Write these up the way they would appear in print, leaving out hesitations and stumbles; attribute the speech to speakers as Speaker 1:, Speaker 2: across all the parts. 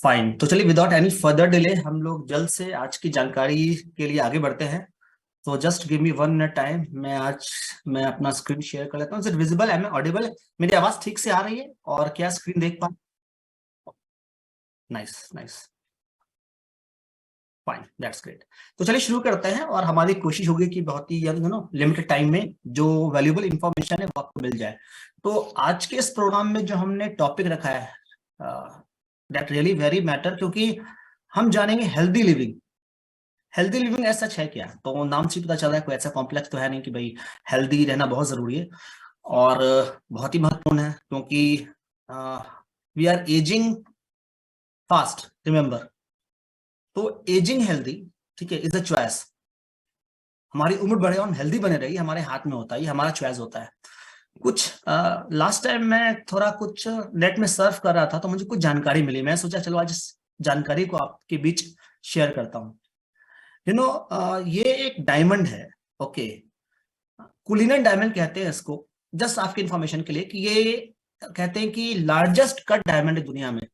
Speaker 1: Fine. तो चलिए without any further delay हम लोग जल्द से आज की जानकारी के लिए आगे बढ़ते हैं। तो just give me 1 minute time. मैं अपना स्क्रीन शेयर कर लेता हूँ। Is it visible? Am I audible? मेरी आवाज ठीक से आ रही है और क्या स्क्रीन देख पा? Nice nice, fine, that's great. तो चलिए शुरू करते हैं और हमारी कोशिश होगी कि बहुत ही लिमिटेड टाइम में जो वैल्यूएबल इंफॉर्मेशन है वो आपको मिल जाए। तो आज के इस प्रोग्राम में जो हमने टॉपिक रखा है दैट रियली वेरी मैटर, क्योंकि हम जानेंगे हेल्दी लिविंग। हेल्दी लिविंग ऐसा है क्या? तो नाम से पता चल रहा है, कोई ऐसा कॉम्प्लेक्स तो है नहीं कि भाई हेल्दी रहना बहुत जरूरी है और बहुत ही महत्वपूर्ण है, क्योंकि we are ageing fast, remember. तो एजिंग हेल्दी, ठीक है, इज अ चॉइस। हमारी उम्र बढ़े और हेल्दी बने रही हमारे हाथ में होता है, ये हमारा चॉइस होता है। कुछ लास्ट टाइम मैं थोड़ा कुछ नेट में सर्फ कर रहा था तो मुझे कुछ जानकारी मिली। मैं सोचा चलो आज इस जानकारी को आपके बीच शेयर करता हूँ। ये एक डायमंड है, ओके, कुलिनन डायमंड कहते हैं इसको। जस्ट आपकी इंफॉर्मेशन के लिए कि ये कहते हैं कि लार्जेस्ट कट डायमंड है दुनिया में,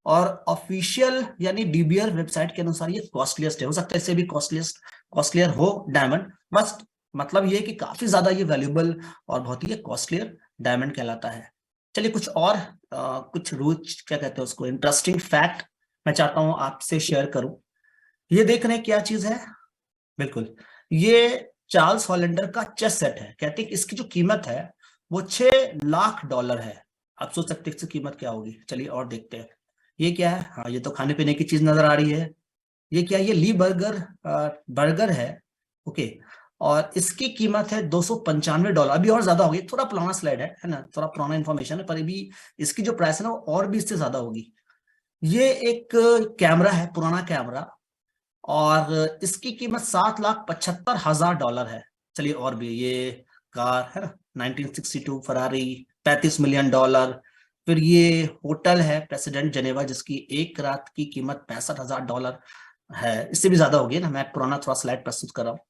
Speaker 1: और ऑफिशियल यानी डीबीआर वेबसाइट के अनुसार ये कॉस्टलीस्ट है। हो सकता है इससे भी कॉस्टलियर हो डायमंड, बस मतलब ये कि काफी ज्यादा ये वैल्यूएबल और बहुत ही कॉस्टलियर डायमंड कहलाता है। चलिए कुछ और कुछ रोज क्या कहते हैं उसको, इंटरेस्टिंग फैक्ट मैं चाहता हूं आपसे शेयर करूं। ये देख रहे हैं क्या चीज है? बिल्कुल, ये चार्ल्स हॉलैंडर का चेस सेट है। कहते हैं कि इसकी जो कीमत है वो $6 लाख है। आप सोच सकते हैं इसकी कीमत क्या होगी। चलिए और देखते हैं। ये क्या है? हाँ, ये तो खाने पीने की चीज नजर आ रही है। ये क्या है? ये ली बर्गर है, ओके, और इसकी कीमत है $295। अभी और ज्यादा होगी, थोड़ा पुराना स्लाइड है ना, थोड़ा पुराना इंफॉर्मेशन है, पर अभी इसकी जो प्राइस है ना वो और भी इससे ज्यादा होगी। ये एक कैमरा है, पुराना कैमरा, और इसकी कीमत $7,75,000 है। चलिए और भी, ये कार है ना, 1962 फरारी, $35 मिलियन। फिर ये होटल है प्रेसिडेंट जेनेवा, जिसकी एक रात की कीमत $65,000 है। इससे भी ज्यादा होगी ना, मैं पुराना थोड़ा स्लाइड प्रस्तुत कर रहा हूँ।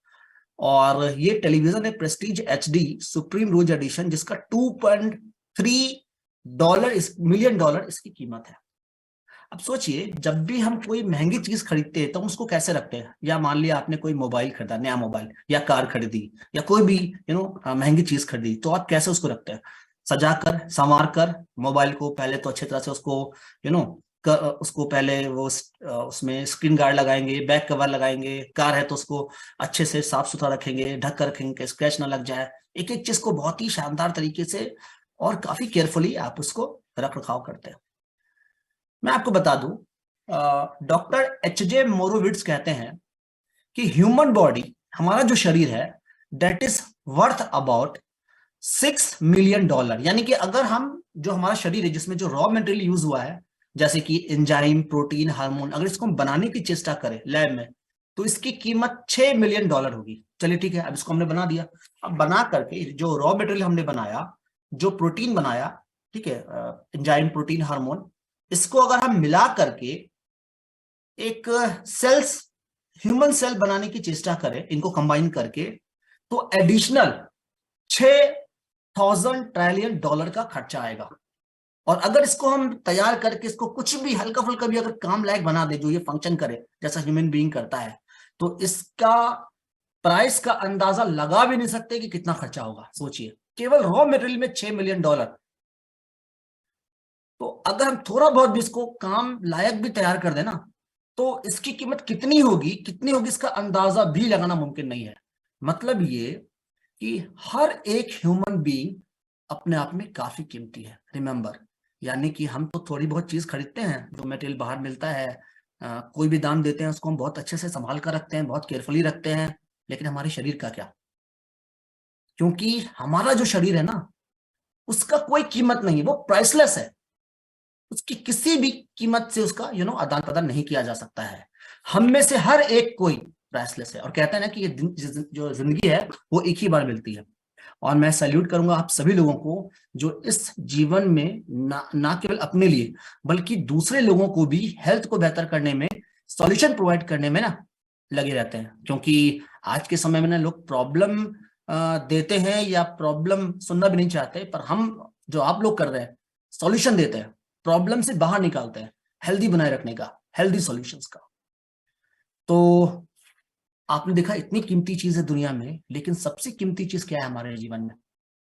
Speaker 1: और ये टेलीविजन है प्रेस्टीज HD सुप्रीम रोज एडिशन, जिसका $2.3 मिलियन इसकी कीमत है। अब सोचिए, जब भी हम कोई महंगी चीज खरीदते हैं तो हम उसको कैसे रखते हैं? या मान लिया आपने कोई मोबाइल खरीदा, नया मोबाइल, या कार खरीदी, या कोई भी महंगी चीज खरीदी, तो आप कैसे उसको रखते हैं? सजा कर, संवार कर। मोबाइल को पहले तो अच्छी तरह से उसको यू नो उसको पहले वो उसमें स्क्रीन गार्ड लगाएंगे, बैक कवर लगाएंगे। कार है तो उसको अच्छे से साफ सुथरा रखेंगे, ढक कर रखेंगे, स्क्रैच ना लग जाए। एक एक चीज को बहुत ही शानदार तरीके से और काफी केयरफुली आप उसको रख रखाव करते हैं। मैं आपको बता दूं, डॉक्टर HJ मोरोविट्स कहते हैं कि ह्यूमन बॉडी, हमारा जो शरीर है, that is worth about $6 million. यानी कि अगर हम, जो हमारा शरीर है जिसमें जो रॉ मटेरियल यूज हुआ है, जैसे कि एंजाइम, प्रोटीन, हार्मोन, अगर इसको हम बनाने की चेष्टा करें लैब में, तो इसकी कीमत $6 मिलियन होगी। चलिए ठीक है, अब इसको हमने बना दिया। अब बना करके जो रॉ मटेरियल हमने बनाया, जो प्रोटीन बनाया, ठीक है, एंजाइम, प्रोटीन, हार्मोन, इसको अगर हम मिला करके एक सेल्स, ह्यूमन सेल बनाने की चेष्टा करें, इनको कंबाइन करके, तो एडिशनल $6,000 ट्रिलियन का खर्चा आएगा। और अगर इसको हम तैयार करके इसको कुछ भी हल्का फुल्का भी अगर काम लायक बना दे, जो ये फंक्शन करे जैसा ह्यूमन बीइंग करता है, तो इसका प्राइस का अंदाजा लगा भी नहीं सकते कि कितना खर्चा होगा। सोचिए, केवल रॉ मटेरियल में $6 मिलियन। तो अगर हम थोड़ा बहुत भी इसको काम लायक भी तैयार कर देना, तो इसकी कीमत कितनी होगी इसका अंदाजा भी लगाना मुमकिन नहीं है। मतलब ये कि हर एक ह्यूमन बीइंग अपने आप में काफी कीमती है, रिमेंबर। यानी कि हम तो थोड़ी बहुत चीज खरीदते हैं, जो मटेरियल बाहर मिलता है, कोई भी दान देते हैं, उसको हम बहुत अच्छे से संभाल कर रखते हैं, बहुत केयरफुली रखते हैं। लेकिन हमारे शरीर का क्या? क्योंकि हमारा जो शरीर है ना, उसका कोई कीमत नहीं है, वो प्राइसलेस है। उसकी किसी भी कीमत से उसका आदान प्रदान नहीं किया जा सकता है। हम में से हर एक कोई प्राइसलेस है, और कहते हैं ना कि ये जो जिंदगी है वो एक ही बार मिलती है। और मैं सैल्यूट करूंगा आप सभी लोगों को जो इस जीवन में ना केवल अपने लिए बल्कि दूसरे लोगों को भी हेल्थ को बेहतर करने में, सॉल्यूशन प्रोवाइड करने में ना लगे रहते हैं। क्योंकि आज के समय में ना लोग प्रॉब्लम देते हैं या प्रॉब्लम सुनना भी नहीं चाहते, पर हम जो आप लोग कर रहे हैं, सॉल्यूशन देते हैं, प्रॉब्लम से बाहर निकालते हैं। हेल्दी बनाए रखने का, हेल्दी सॉल्यूशंस का। तो आपने देखा इतनी कीमती चीज है दुनिया में, लेकिन सबसे कीमती चीज क्या है हमारे जीवन में?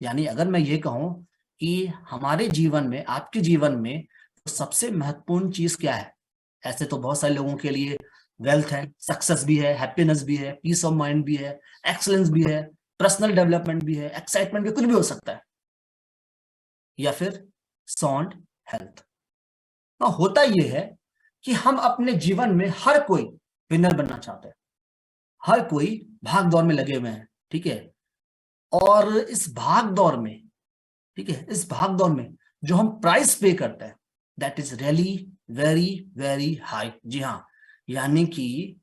Speaker 1: यानी अगर मैं ये कहूं कि हमारे जीवन में, आपके जीवन में तो सबसे महत्वपूर्ण चीज क्या है? ऐसे तो बहुत सारे लोगों के लिए वेल्थ है, सक्सेस भी है, हैप्पीनेस भी है, पीस ऑफ माइंड भी है, एक्सलेंस भी है, पर्सनल डेवलपमेंट भी है, एक्साइटमेंट भी, कुछ भी हो सकता है, या फिर साउंड हेल्थ। होता यह है कि हम अपने जीवन में हर कोई विनर बनना चाहते हैं, हर कोई भाग दौड़ में लगे हुए हैं, ठीक है। और इस भाग दौड़ में, ठीक है, इस भाग दौड़ में जो हम प्राइस पे करते हैं that is really very very high. जी हाँ, यानी कि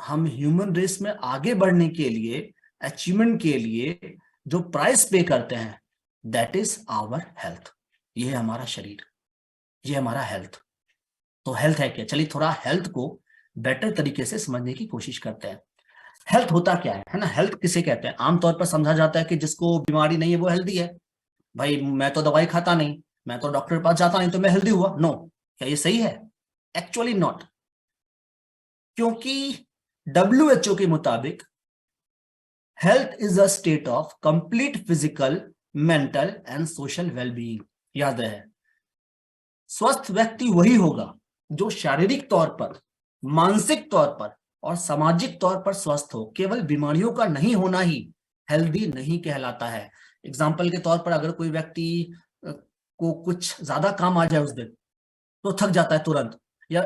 Speaker 1: हम ह्यूमन रेस में आगे बढ़ने के लिए, अचीवमेंट के लिए जो प्राइस पे करते हैं दैट इज आवर हेल्थ। ये है हमारा शरीर, ये हमारा हेल्थ। तो हेल्थ है क्या? चलिए थोड़ा हेल्थ को बेटर तरीके से समझने की कोशिश करते हैं। हेल्थ होता क्या है ना? हेल्थ किसे कहते हैं? आमतौर पर समझा जाता है कि जिसको बीमारी नहीं है वो हेल्दी है। भाई मैं तो दवाई खाता नहीं, मैं तो डॉक्टर के पास जाता नहीं, तो मैं हेल्दी हुआ। नो, क्या ये सही है? Actually not. क्योंकि WHO के मुताबिक health is a state of complete physical, mental and social wellbeing. याद है, स्वस्थ व्यक्ति वही होगा जो शारीरिक तौर पर, मानसिक तौर पर और सामाजिक तौर पर स्वस्थ हो। केवल बीमारियों का नहीं होना ही हेल्दी नहीं कहलाता है। एग्जाम्पल के तौर पर अगर कोई व्यक्ति को कुछ ज्यादा काम आ जाए उस दिन, तो थक जाता है तुरंत, या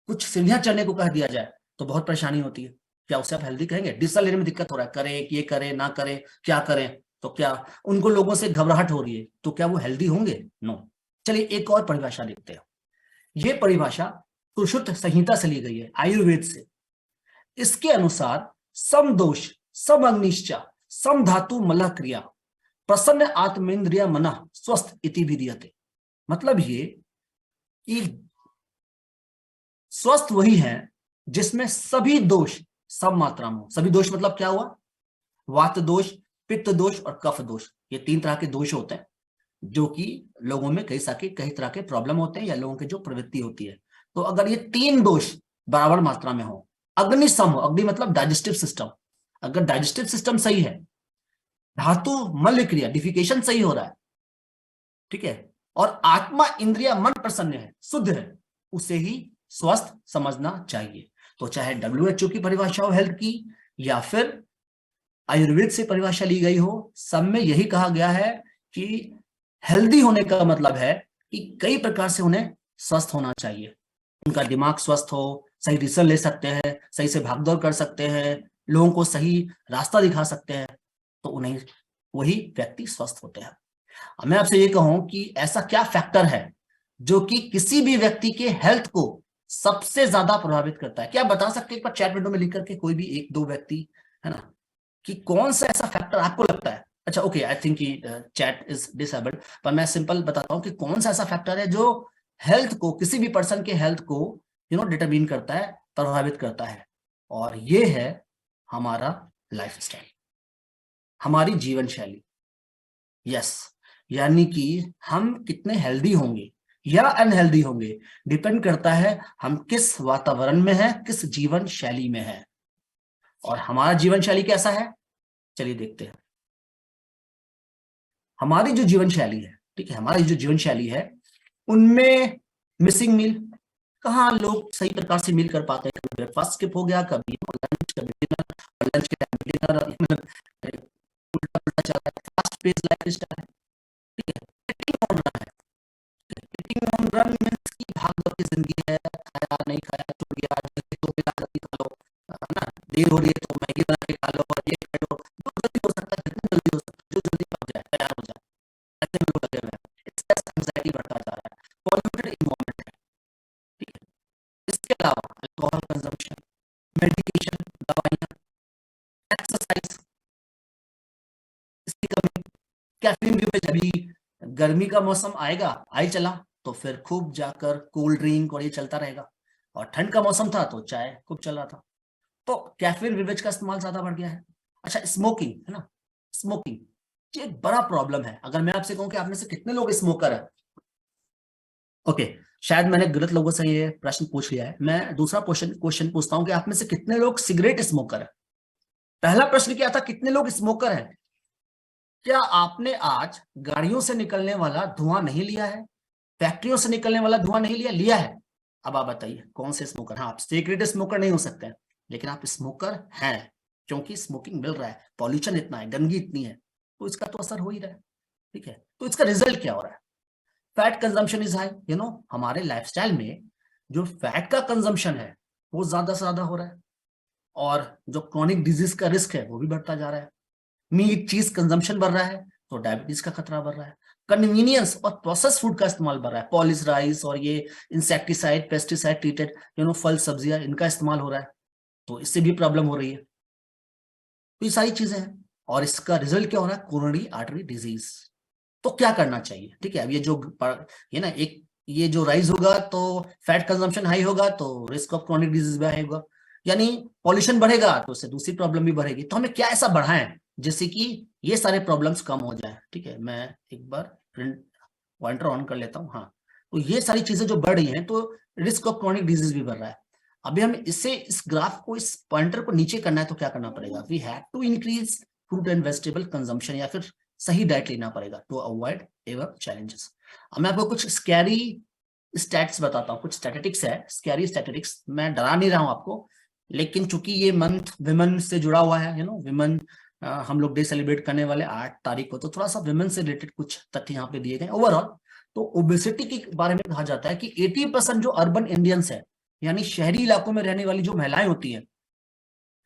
Speaker 1: कुछ सीढ़ियां चढ़ने को कह दिया जाए तो बहुत परेशानी होती है, क्या उसे आप हेल्दी कहेंगे? डिसीजन लेने में दिक्कत हो रहा है, करे ये करे ना करे, क्या करें? तो क्या उनको लोगों से घबराहट हो रही है, तो क्या वो हेल्दी होंगे? नो। चलिए एक और परिभाषा देखते हैं। ये परिभाषा सुश्रुत संहिता से ली गई है, आयुर्वेद से। इसके अनुसार सम दोष, सम अग्निश्चा, सम धातु मलह क्रिया, प्रसन्न आत्मेंद्रिय मन स्वस्थ इति विधीयते। मतलब ये कि स्वस्थ वही है जिसमें सभी दोष सम मात्रा में हो। सभी दोष मतलब क्या हुआ? वात दोष, पित्त दोष और कफ दोष। ये 3 तरह के दोष होते हैं जो कि लोगों में कई तरह के प्रॉब्लम होते हैं, या लोगों की जो प्रवृत्ति होती है। तो अगर ये 3 दोष बराबर मात्रा में हो, अग्नि सम हो, अग्नि मतलब डाइजेस्टिव सिस्टम, अगर डाइजेस्टिव सिस्टम सही है, धातु मल क्रिया डिफिकेशन सही हो रहा है, ठीक है, और आत्मा इंद्रिया मन प्रसन्न है, शुद्ध है, उसे ही स्वस्थ समझना चाहिए। तो चाहे WHO की परिभाषा हो हेल्थ की, या फिर आयुर्वेद से परिभाषा ली गई हो, सब में यही कहा गया है कि हेल्दी होने का मतलब है कि कई प्रकार से उन्हें स्वस्थ होना चाहिए। उनका दिमाग स्वस्थ हो, सही डिसीजन ले सकते हैं, सही से भागदौड़ कर सकते हैं, लोगों को सही रास्ता दिखा सकते हैं, तो उन्हें वही व्यक्ति स्वस्थ होते हैं। मैं आपसे ये कहूं कि ऐसा क्या फैक्टर है जो कि किसी भी व्यक्ति के हेल्थ को सबसे ज्यादा प्रभावित करता है? क्या आप बता सकते हैं एक बार चैट विंडो में लिख करके, कोई भी 1-2 व्यक्ति, है ना, कि कौन सा ऐसा फैक्टर आपको लगता है? अच्छा okay, I think chat is disabled, पर मैं सिंपल बताता हूं कि कौन सा ऐसा फैक्टर है जो हेल्थ को, किसी भी पर्सन के हेल्थ को डिटरमिन करता है, प्रभावित करता है। और ये है हमारा लाइफस्टाइल, हमारी जीवन शैली। यस, यानी कि हम कितने हेल्दी होंगे या अनहेल्दी होंगे डिपेंड करता है हम किस वातावरण में हैं, किस जीवन शैली में हैं। और हमारा जीवन शैली कैसा है? चलिए देखते हैं। हमारी जो जीवन शैली है, ठीक है, हमारी जो जीवन शैली है उनमें मिसिंग मील, कहाँ लोग सही प्रकार से मील कर पाते हैं? कभी ब्रेकफास्ट स्किप हो गया, कभी लंच, कभी डिनर, और लंच के टाइम डिनर, उल्टा उल्टा चल रहा है, फास्ट पेस लाइफ स्टाइल है, ठीक है, ईटिंग ऑन रन है। ईटिंग ऑन रन मींस की भाग दौड़ की जिंदगी है, खाया नहीं खाया छूट गया, जल्दी तो बिना जल्दी खा लो, है ना, देर हो रही है तो मैगी बना के खा लो, और ये कर लो, जो जल्दी हो सकता है, जितना जल्दी हो सकता है, जो जल्दी पक जाए, तैयार हो जाए, ऐसे में लोग लगे हुए हैं। स्ट्रेस, एंजाइटी बढ़ता जा रहा है, पॉल्यूटेड इन्वायरमेंट है, ठीक है। इसके अलावा अल्कोहल कंजम्पशन, मेडिकेशन, दवाइयाँ, एक्सरसाइज, इसकी कमी, कैफीन यूसेज। अभी गर्मी का मौसम आएगा, आई चला, तो फिर खूब जाकर कोल्ड ड्रिंक और ये चलता रहेगा, और ठंड का मौसम था तो चाय खूब चल रहा था, तो कैफीन बेवरेज का इस्तेमाल ज्यादा बढ़ गया है। अच्छा, स्मोकिंग है ना, स्मोकिंग ये एक बड़ा प्रॉब्लम है। अगर मैं आपसे कहूं कि आप में से कितने लोग स्मोकर है, ओके, शायद मैंने गलत लोगों से ये प्रश्न पूछ लिया है। मैं दूसरा क्वेश्चन पूछता हूँ कि आप में से कितने लोग सिगरेट स्मोकर है। पहला प्रश्न क्या था, कितने लोग स्मोकर हैं। क्या आपने आज गाड़ियों से निकलने वाला धुआं नहीं लिया है, फैक्ट्रियों से निकलने वाला धुआं नहीं लिया लिया है? अब आप बताइए कौन से स्मोकर। हाँ, आप सिगरेट स्मोकर नहीं हो सकते हैं, लेकिन आप स्मोकर हैं, क्योंकि स्मोकिंग मिल रहा है, पॉल्यूशन इतना है, गंदगी इतनी है, तो इसका तो असर हो ही रहा है। ठीक है, तो इसका रिजल्ट क्या हो रहा है? Fat consumption is high. हमारे लाइफस्टाइल में जो फैट का कंजम्पशन है वो ज्यादा से ज्यादा हो रहा है, और जो क्रॉनिक डिजीज का रिस्क है वो भी बढ़ता जा रहा है। मीट चीज कंजम्पशन बढ़ रहा है तो डायबिटीज का खतरा बढ़ रहा है। कन्वीनियंस और प्रोसेस फूड का इस्तेमाल बढ़ रहा है, पॉलिश राइस और ये इंसेक्टिसाइड पेस्टिसाइड ट्रीटेड फल सब्जियां, इनका इस्तेमाल हो रहा है, तो इससे भी प्रॉब्लम हो रही है। तो ये सारी चीजें हैं, और इसका रिजल्ट क्या हो रहा है? Coronary artery disease. तो क्या करना चाहिए? ठीक है, अब ये ना, एक ये जो राइज होगा तो फैट कंजम्पशन हाई होगा तो रिस्क ऑफ क्रॉनिक डिजीज भी हाई होगा, यानी पॉल्यूशन बढ़ेगा तो उससे दूसरी प्रॉब्लम भी बढ़ेगी। तो हमें क्या ऐसा बढ़ाएं जिससे कि ये सारे प्रॉब्लम्स कम हो जाए। ठीक है, मैं एक बार प्रिंट पॉइंटर ऑन कर लेता हूँ। हाँ, तो ये सारी चीजें जो बढ़ रही हैं तो रिस्क ऑफ क्रॉनिक डिजीज भी बढ़ रहा है। अभी हम इस ग्राफ को, इस पॉइंटर को नीचे करना है तो क्या करना पड़ेगा? We have to increase fruit and vegetable consumption, या फिर सही डाइट लेना पड़ेगा टू अवॉइड एवर चैलेंजेस। अब मैं आपको कुछ स्कैरी स्टैट्स बताता हूँ, कुछ स्टैटिस्टिक्स है, स्कैरी स्टैटिस्टिक्स। मैं डरा नहीं रहा हूँ आपको, लेकिन चूंकि ये मंथ विमेन से जुड़ा हुआ है, विमेन हम लोग डे सेलिब्रेट करने वाले 8 तारीख को, तो थोड़ा सा विमेन से रिलेटेड कुछ तथ्य यहाँ पे दिए गए ओवरऑल। तो ओबेसिटी के बारे में कहा जाता है कि 80% जो अर्बन इंडियंस है, यानी शहरी इलाकों में रहने वाली जो महिलाएं होती है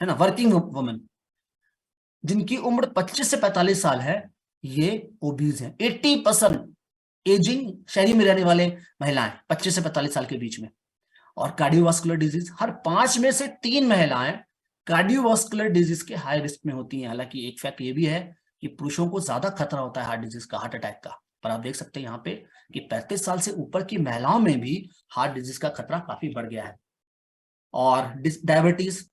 Speaker 1: ना, वर्किंग वुमेन, जिनकी उम्र 25 से 45 साल है, ये ओबीज हैं। 80% एजिंग शहरी में रहने वाले महिलाएं 25 से 45 साल के बीच में। और कार्डियोवास्कुलर डिजीज, हर 5 में से 3 महिलाएं कार्डियोवास्कुलर डिजीज के हाई रिस्क में होती हैं। हालांकि एक फैक्ट ये भी है कि पुरुषों को ज्यादा खतरा होता है हार्ट डिजीज का, हार्ट अटैक का, पर आप देख सकते हैं यहाँ पे कि 35 साल से ऊपर की महिलाओं में भी हार्ट डिजीज का खतरा काफी बढ़ गया है। और डायबिटीज,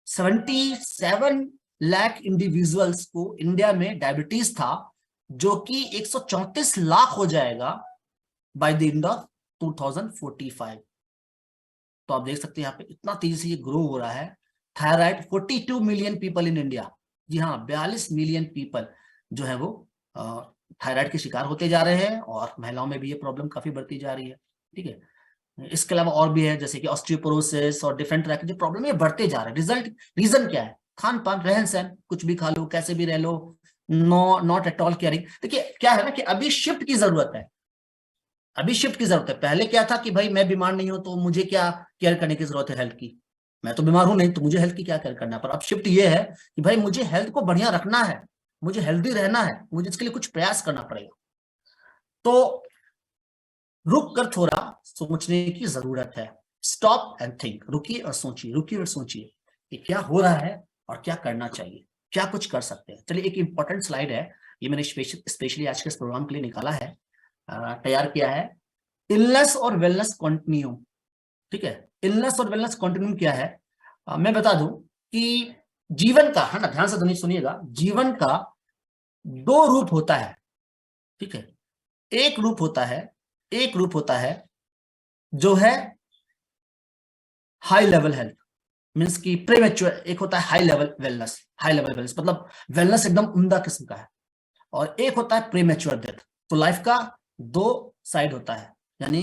Speaker 1: 77 लाख इंडिविजुअल्स को इंडिया में डायबिटीज था, जो कि 134 लाख हो जाएगा बाय द एंड ऑफ 2045। तो आप देख सकते हैं यहाँ पे इतना तेजी से ये ग्रो हो रहा है। Thyroid, 42 million people in India, जी हाँ, 42 मिलियन पीपल जो है वो थायराइड के शिकार होते जा रहे हैं, और महिलाओं में भी ये प्रॉब्लम काफी बढ़ती जा रही है। ठीक है, इसके अलावा और भी है, जैसे कि ऑस्टियोपोरोसिस और डिफरेंट तरह के जो प्रॉब्लम ये बढ़ते जा रहे हैं। रीजन क्या है? खान पान, रहन सहन, कुछ भी खा लो, कैसे भी रह लो, नॉट एट ऑल केयरिंग। देखिए क्या है ना कि अभी शिफ्ट की जरूरत है, अभी शिफ्ट की जरूरत है। पहले क्या था कि भाई मैं बीमार नहीं हूं तो मुझे क्या केयर करने की जरूरत है हेल्थ की, मैं तो बीमार हूं नहीं तो मुझे हेल्थ की क्या केयर करना है। पर अब शिफ्ट ये है कि भाई मुझे हेल्थ को बढ़िया रखना है, मुझे हेल्दी रहना है, मुझे इसके लिए कुछ प्रयास करना पड़ेगा। तो रुक कर थोड़ा सोचने की जरूरत है। स्टॉप एंड थिंक, रुकिए और सोचिए, रुकिए और सोचिए कि क्या हो रहा है और क्या करना चाहिए, क्या कुछ कर सकते हैं। चलिए, एक इंपॉर्टेंट स्लाइड है, ये मैंने स्पेशली आज के इस प्रोग्राम के लिए निकाला है, तैयार किया है। इलनेस और वेलनेस कंटिन्यूम। ठीक है, इलनेस और वेलनेस कंटिन्यूम क्या है? मैं बता दूं कि जीवन का, है ना, ध्यान से ध्वनि सुनिएगा, जीवन का 2 रूप होता है। ठीक है, एक रूप होता है, एक रूप होता है जो है हाई लेवल हेल्थ, मीन्स की प्रीमेच्योर। एक होता है high level wellness, high level wellness मतलब वेलनेस एकदम उम्दा किस्म का है, और एक होता है प्रीमेच्योर डेथ। तो लाइफ का 2 साइड होता है, यानी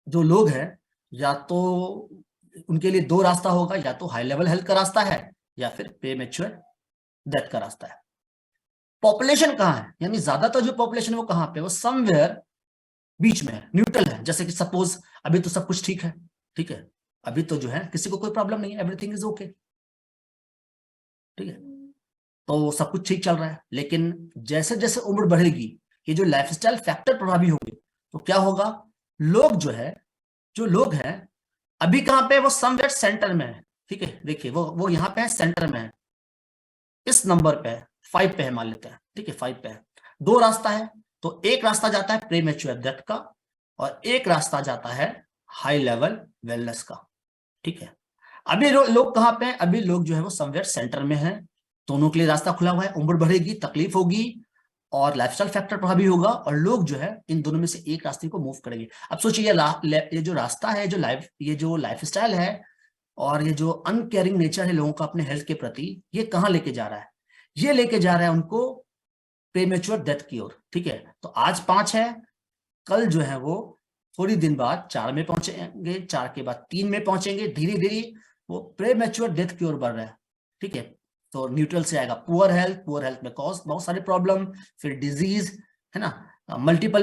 Speaker 1: जो लोग हैं, या तो उनके लिए 2 रास्ता होगा, या तो हाई लेवल हेल्थ का रास्ता है या फिर प्रीमेच्योर डेथ का रास्ता है। पॉपुलेशन कहाँ है, यानी ज्यादातर जो पॉपुलेशन है वो कहाँ पे? वो समवेयर बीच में है, न्यूट्रल है। जैसे कि सपोज अभी तो सब कुछ ठीक है, ठीक है, अभी तो जो है किसी को कोई प्रॉब्लम नहीं है, एवरीथिंग इज ओके। ठीक है, तो सब कुछ ठीक चल रहा है। लेकिन जैसे जैसे उम्र बढ़ेगी, ये जो लाइफस्टाइल फैक्टर प्रभावी होंगे, तो क्या होगा? लोग जो है, जो लोग हैं अभी कहां पे? वो समवेयर सेंटर में है। ठीक है, देखिए वो यहां पे है, सेंटर में है, इस नंबर पे है, 5 पे है, मान लेते हैं। ठीक है, 5 पे है। 2 रास्ता है, तो एक रास्ता जाता है प्रीमेच्योर डेथ का, और एक रास्ता जाता है हाई लेवल वेलनेस का। ठीक है, अभी लोग कहां पे हैं? अभी लोग जो है वो समवेयर सेंटर में है। दोनों के लिए रास्ता खुला हुआ है। उम्र बढ़ेगी, तकलीफ होगी, और लाइफस्टाइल फैक्टर प्रभावी होगा, और लोग जो है इन दोनों में से एक रास्ते को मूव करेंगे। अब सोचिए ये जो रास्ता है, ये जो लाइफस्टाइल है और ये जो अनकेयरिंग नेचर है लोगों का अपने हेल्थ के प्रति, ये कहाँ लेके जा रहा है? ये लेके जा रहा है उनको प्रीमेच्योर डेथ की ओर। ठीक है, तो आज 5 है, कल जो है वो थोड़ी दिन बाद 4 में पहुंचेंगे, 4 के बाद 3 में पहुंचेंगे, धीरे धीरे वो प्रीमेच्योर डेथ की ओर बढ़ रहा है। ठीक है, तो न्यूट्रल से आएगा पुअर हेल्थ में कॉज बहुत सारे प्रॉब्लम, फिर डिजीज, है ना, multiple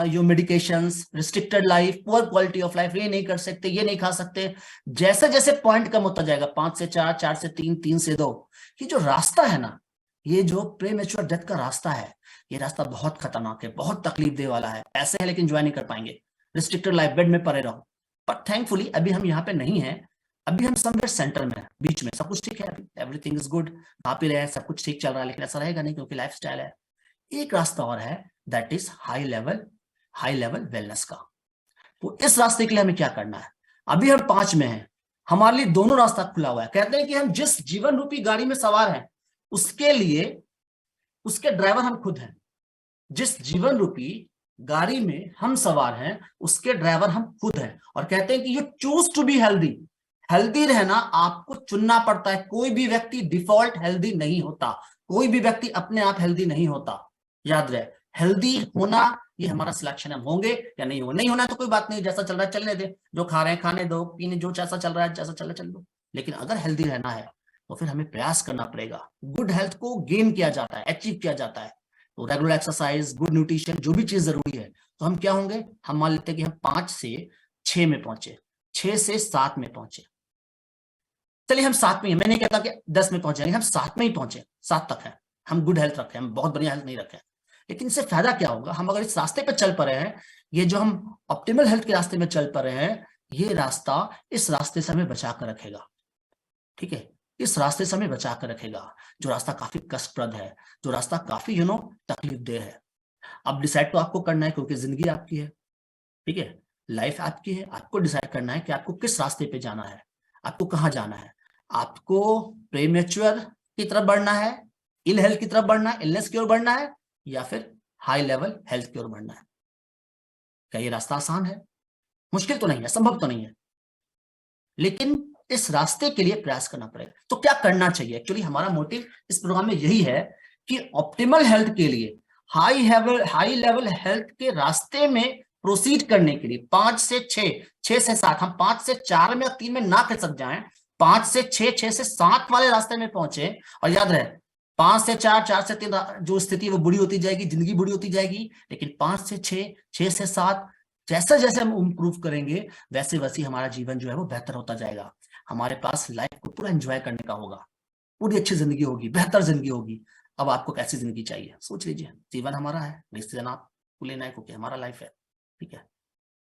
Speaker 1: yo medications, restricted life, poor quality of life, ये नहीं कर सकते, ये नहीं खा सकते। जैसे जैसे पॉइंट कम होता जाएगा, 5 से 4, 4 से 3, 3 से 2, ये जो रास्ता है ना, ये जो प्रीमेच्योर डेथ का रास्ता है, ये रास्ता बहुत खतरनाक है, बहुत तकलीफ दे वाला है। पैसे है लेकिन एंजॉय नहीं कर पाएंगे, रिस्ट्रिक्टेड लाइफ, बेड में पड़े रहो। पर थैंकफुली अभी हम यहाँ पे नहीं है, अभी हम समवेयर सेंटर में है, बीच में, सब कुछ ठीक है, अभी एवरीथिंग इज गुड, खा पी रहे हैं, सब कुछ ठीक चल रहा है। लेकिन ऐसा रहेगा नहीं, क्योंकि लाइफस्टाइल है। एक रास्ता और है, that is high level wellness का। तो इस रास्ते के लिए हमें क्या करना है? अभी हम 5 में हैं, हमारे लिए दोनों रास्ता खुला हुआ है। कहते हैं कि हम जिस जीवन रूपी गाड़ी में सवार हैं, उसके लिए उसके ड्राइवर हम खुद हैं। जिस जीवन रूपी गाड़ी में हम सवार हैं, उसके ड्राइवर हम खुद हैं। और कहते हैं कि you choose to be healthy रहना आपको चुनना पड़ता है। कोई भी व्यक्ति डिफॉल्ट हेल्दी नहीं होता, कोई भी व्यक्ति अपने आप हेल्दी नहीं होता। याद रहे, हेल्दी होना ये हमारा सिलेक्शन है, हम होंगे या नहीं होंगे। नहीं होना तो कोई बात नहीं, जैसा चल रहा है चलने दे, जो खा रहे हैं खाने दो, पीने जो जैसा चल रहा है जैसा चल रहा है चल दो। लेकिन अगर हेल्दी रहना है तो फिर हमें प्रयास करना पड़ेगा। गुड हेल्थ को गेन किया जाता है, अचीव किया जाता है। तो रेगुलर एक्सरसाइज, गुड न्यूट्रिशन, जो भी चीज जरूरी है। तो हम क्या होंगे, हम मान लेते हैं कि हम 5 से 6 में पहुंचे, 6 से 7 में पहुंचे। चलिए हम 7 में हैं, मैं नहीं कहता कि 10 में पहुंच जाएंगे, हम 7 में ही पहुंचे, 7 तक है, हम गुड हेल्थ रखे, हम बहुत बढ़िया हेल्थ नहीं रखे। लेकिन इससे फायदा क्या होगा? हम अगर इस रास्ते पर चल पा रहे हैं, ये जो हम ऑप्टिमल हेल्थ के रास्ते में चल पा रहे हैं, ये रास्ता इस रास्ते से हमें बचा कर रखेगा। ठीक है, इस रास्ते से हमें बचा कर रखेगा, जो रास्ता काफी कष्टप्रद है, जो रास्ता काफी तकलीफ दे है। अब डिसाइड तो आपको करना है, क्योंकि जिंदगी आपकी है। ठीक है, लाइफ आपकी है, आपको डिसाइड करना है कि आपको किस रास्ते पे जाना है, आपको कहाँ जाना है। आपको प्रीमेच्योर की तरफ बढ़ना है, इल हेल्थ की तरफ बढ़ना है, इलनेस की ओर बढ़ना है, या फिर हाई लेवल हेल्थ की ओर बढ़ना है। क्या ये रास्ता आसान है? मुश्किल तो नहीं है, संभव तो नहीं है, लेकिन इस रास्ते के लिए प्रयास करना पड़ेगा। तो क्या करना चाहिए? एक्चुअली हमारा मोटिव इस प्रोग्राम में यही है कि ऑप्टिमल हेल्थ के लिए, हाई लेवल हेल्थ के रास्ते में प्रोसीड करने के लिए 5 से 6, 6 से 7, हम 5 से 4 में और 3 में ना खसक जाएं, 5 से 6, 6 से 7 वाले रास्ते में पहुंचे। और याद रहे, 5 से 4, 4 से 3 जो स्थिति वो बुरी होती जाएगी, जिंदगी बुरी होती जाएगी। लेकिन 5 से 6, 6 से 7, जैसे जैसे हम इम्प्रूव करेंगे, वैसे वैसे हमारा जीवन जो है वो बेहतर होता जाएगा। हमारे पास लाइफ को पूरा एंजॉय करने का होगा, पूरी अच्छी जिंदगी होगी, बेहतर जिंदगी होगी। अब आपको कैसी जिंदगी चाहिए, सोच लीजिए। जीवन हमारा है, डिसीजन आपको लेना है, क्योंकि हमारा लाइफ है। ठीक है,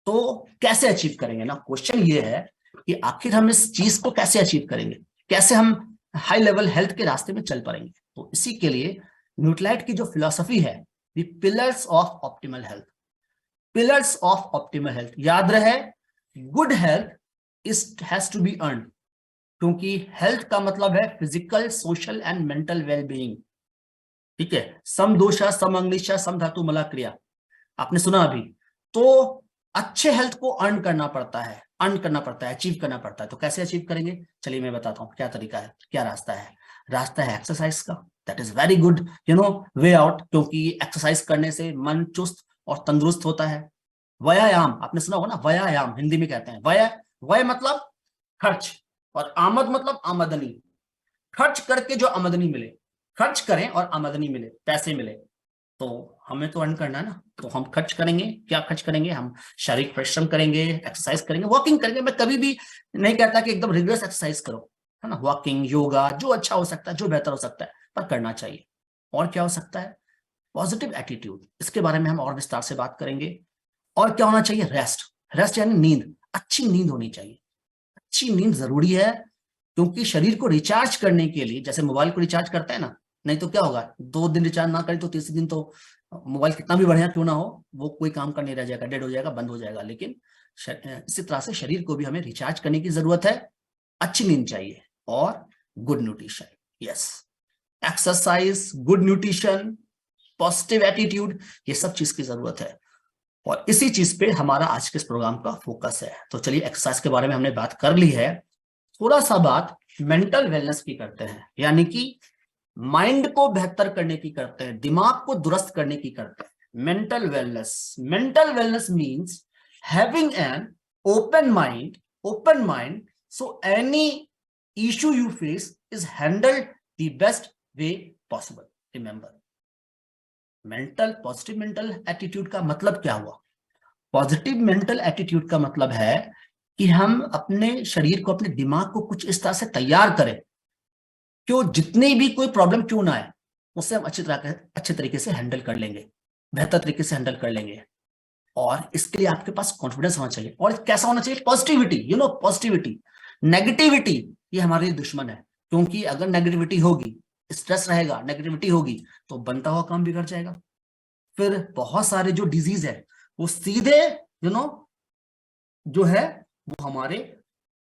Speaker 1: तो कैसे अचीव करेंगे ना? क्वेश्चन ये है कि आखिर हम इस चीज को कैसे अचीव करेंगे, कैसे हम हाई लेवल हेल्थ के रास्ते में चल पाएंगे। तो इसी के लिए न्यूट्रालाइट की जो फिलॉसफी है, the pillars of optimal health, pillars of optimal health. याद रहे, good health has to be earn, क्योंकि हेल्थ का मतलब है physical, social and mental wellbeing. ठीक है, सम दोषा सम अंग्लिशा सम धातु मला क्रिया, आपने सुना अभी। तो अच्छे हेल्थ को अर्न करना पड़ता है, अचीव करना पड़ता है। तो कैसे अचीव करेंगे? चलिए मैं बताता हूँ क्या तरीका है, क्या रास्ता है। रास्ता है एक्सरसाइज का, that is very good way out, क्योंकि एक्सरसाइज करने से मन चुस्त और तंदुरुस्त होता है। व्यायाम, आपने सुना होगा ना, व्यायाम हिंदी में कहते हैं। व्यय मतलब खर्च, और आमद मतलब आमदनी। खर्च करके जो आमदनी मिले, खर्च करें और आमदनी मिले, पैसे मिले। तो हमें तो अर्न करना है ना, तो हम खर्च करेंगे। क्या खर्च करेंगे? हम शारीरिक परिश्रम करेंगे, एक्सरसाइज करेंगे, वॉकिंग करेंगे। मैं कभी भी नहीं कहता कि एकदम रिगरस एक्सरसाइज करो, है ना, वॉकिंग, योगा, जो अच्छा हो सकता है, जो बेहतर हो सकता है, पर करना चाहिए। और क्या हो सकता है? पॉजिटिव एटीट्यूड, इसके बारे में हम और विस्तार से बात करेंगे। और क्या होना चाहिए? रेस्ट यानी नींद, अच्छी नींद होनी चाहिए। अच्छी नींद जरूरी है, क्योंकि शरीर को रिचार्ज करने के लिए, जैसे मोबाइल को रिचार्ज करता है ना, नहीं तो क्या होगा, 2 दिन रिचार्ज ना करें तो तीसरे दिन तो मोबाइल कितना भी बढ़िया क्यों ना हो, वो कोई काम का नहीं रह जाएगा, डेड हो जाएगा, बंद हो जाएगा। लेकिन इसी तरह से शरीर को भी हमें रिचार्ज करने की जरूरत है। अच्छी नींद चाहिए और good nutrition. Yes, exercise, good nutrition, positive attitude, ये सब चीज की जरूरत है और इसी चीज पे हमारा आज के इस प्रोग्राम का फोकस है। तो चलिए एक्सरसाइज के बारे में हमने बात कर ली है, थोड़ा सा बात मेंटल वेलनेस की करते हैं, यानी कि माइंड को बेहतर करने की करते हैं, दिमाग को दुरुस्त करने की करते हैं। Mental wellness means having an open mind so any issue you face is handled the best way possible. Remember, positive mental attitude का मतलब क्या हुआ? पॉजिटिव मेंटल एटीट्यूड का मतलब है कि हम अपने शरीर को, अपने दिमाग को कुछ इस तरह से तैयार करें कि जितनी भी कोई प्रॉब्लम क्यों ना आए उससे हम अच्छे तरीके से हैंडल कर लेंगे, बेहतर तरीके से हैंडल कर लेंगे। और इसके लिए आपके पास कॉन्फिडेंस होना चाहिए। और कैसा होना चाहिए? Positivity, positivity. नेगेटिविटी ये हमारे लिए दुश्मन है, क्योंकि अगर नेगेटिविटी होगी, स्ट्रेस रहेगा, नेगेटिविटी होगी तो बनता हुआ काम बिगड़ जाएगा। फिर बहुत सारे जो डिजीज है वो सीधे जो है वो हमारे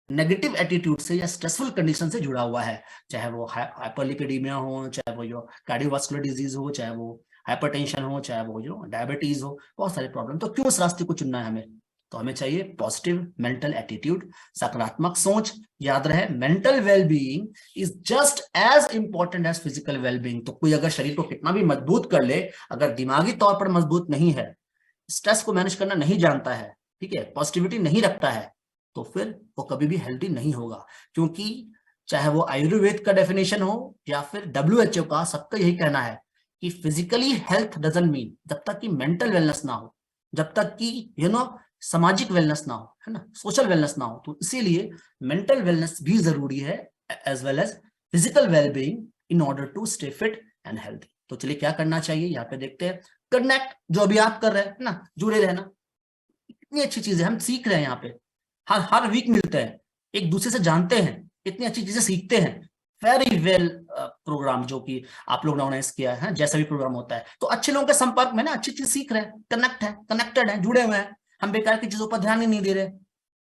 Speaker 1: नेगेटिव एटीट्यूड से या स्ट्रेसफुल कंडीशन से जुड़ा हुआ है, चाहे वो हाइपरलिपिडेमिया हो, चाहे वो जो कार्डियोवास्कुलर डिजीज हो, चाहे वो हाइपरटेंशन हो, चाहे वो जो डायबिटीज हो, बहुत सारे प्रॉब्लम। तो क्यों उस रास्ते को चुनना है हमें? तो हमें चाहिए पॉजिटिव मेंटल एटीट्यूड, सकारात्मक सोच। याद रहे, mental wellbeing is just as important as physical wellbeing. तो कोई अगर शरीर को कितना भी मजबूत कर ले, अगर दिमागी तौर पर मजबूत नहीं है, स्ट्रेस को मैनेज करना नहीं जानता है, ठीक है, पॉजिटिविटी नहीं रखता है, तो फिर वो कभी भी हेल्दी नहीं होगा। क्योंकि चाहे वो आयुर्वेद का डेफिनेशन हो या फिर WHO का, सबका यही कहना है कि फिजिकली हेल्थ डजंट मीन, जब तक कि मेंटल वेलनेस ना हो, जब तक कि सामाजिक वेलनेस ना हो, है ना, सोशल वेलनेस ना हो। तो इसीलिए मेंटल वेलनेस भी जरूरी है as well as physical wellbeing in order to stay fit and healthy. तो चलिए क्या करना चाहिए यहाँ पे देखते हैं। कनेक्ट, जो अभी आप कर रहे हैं ना, जुड़े रहना, इतनी अच्छी चीज है, हम सीख रहे हैं यहाँ पे, हर वीक मिलते हैं, एक दूसरे से जानते हैं, इतनी अच्छी चीजें सीखते हैं। वेरी वेल प्रोग्राम जो कि आप लोग ने ऑर्गेनाइज किया है, जैसा भी प्रोग्राम होता है, तो अच्छे लोगों के संपर्क में ना अच्छी चीज सीख रहे हैं, कनेक्टेड है, जुड़े हुए हैं। हम बेकार की चीजों पर ध्यान ही नहीं दे रहे,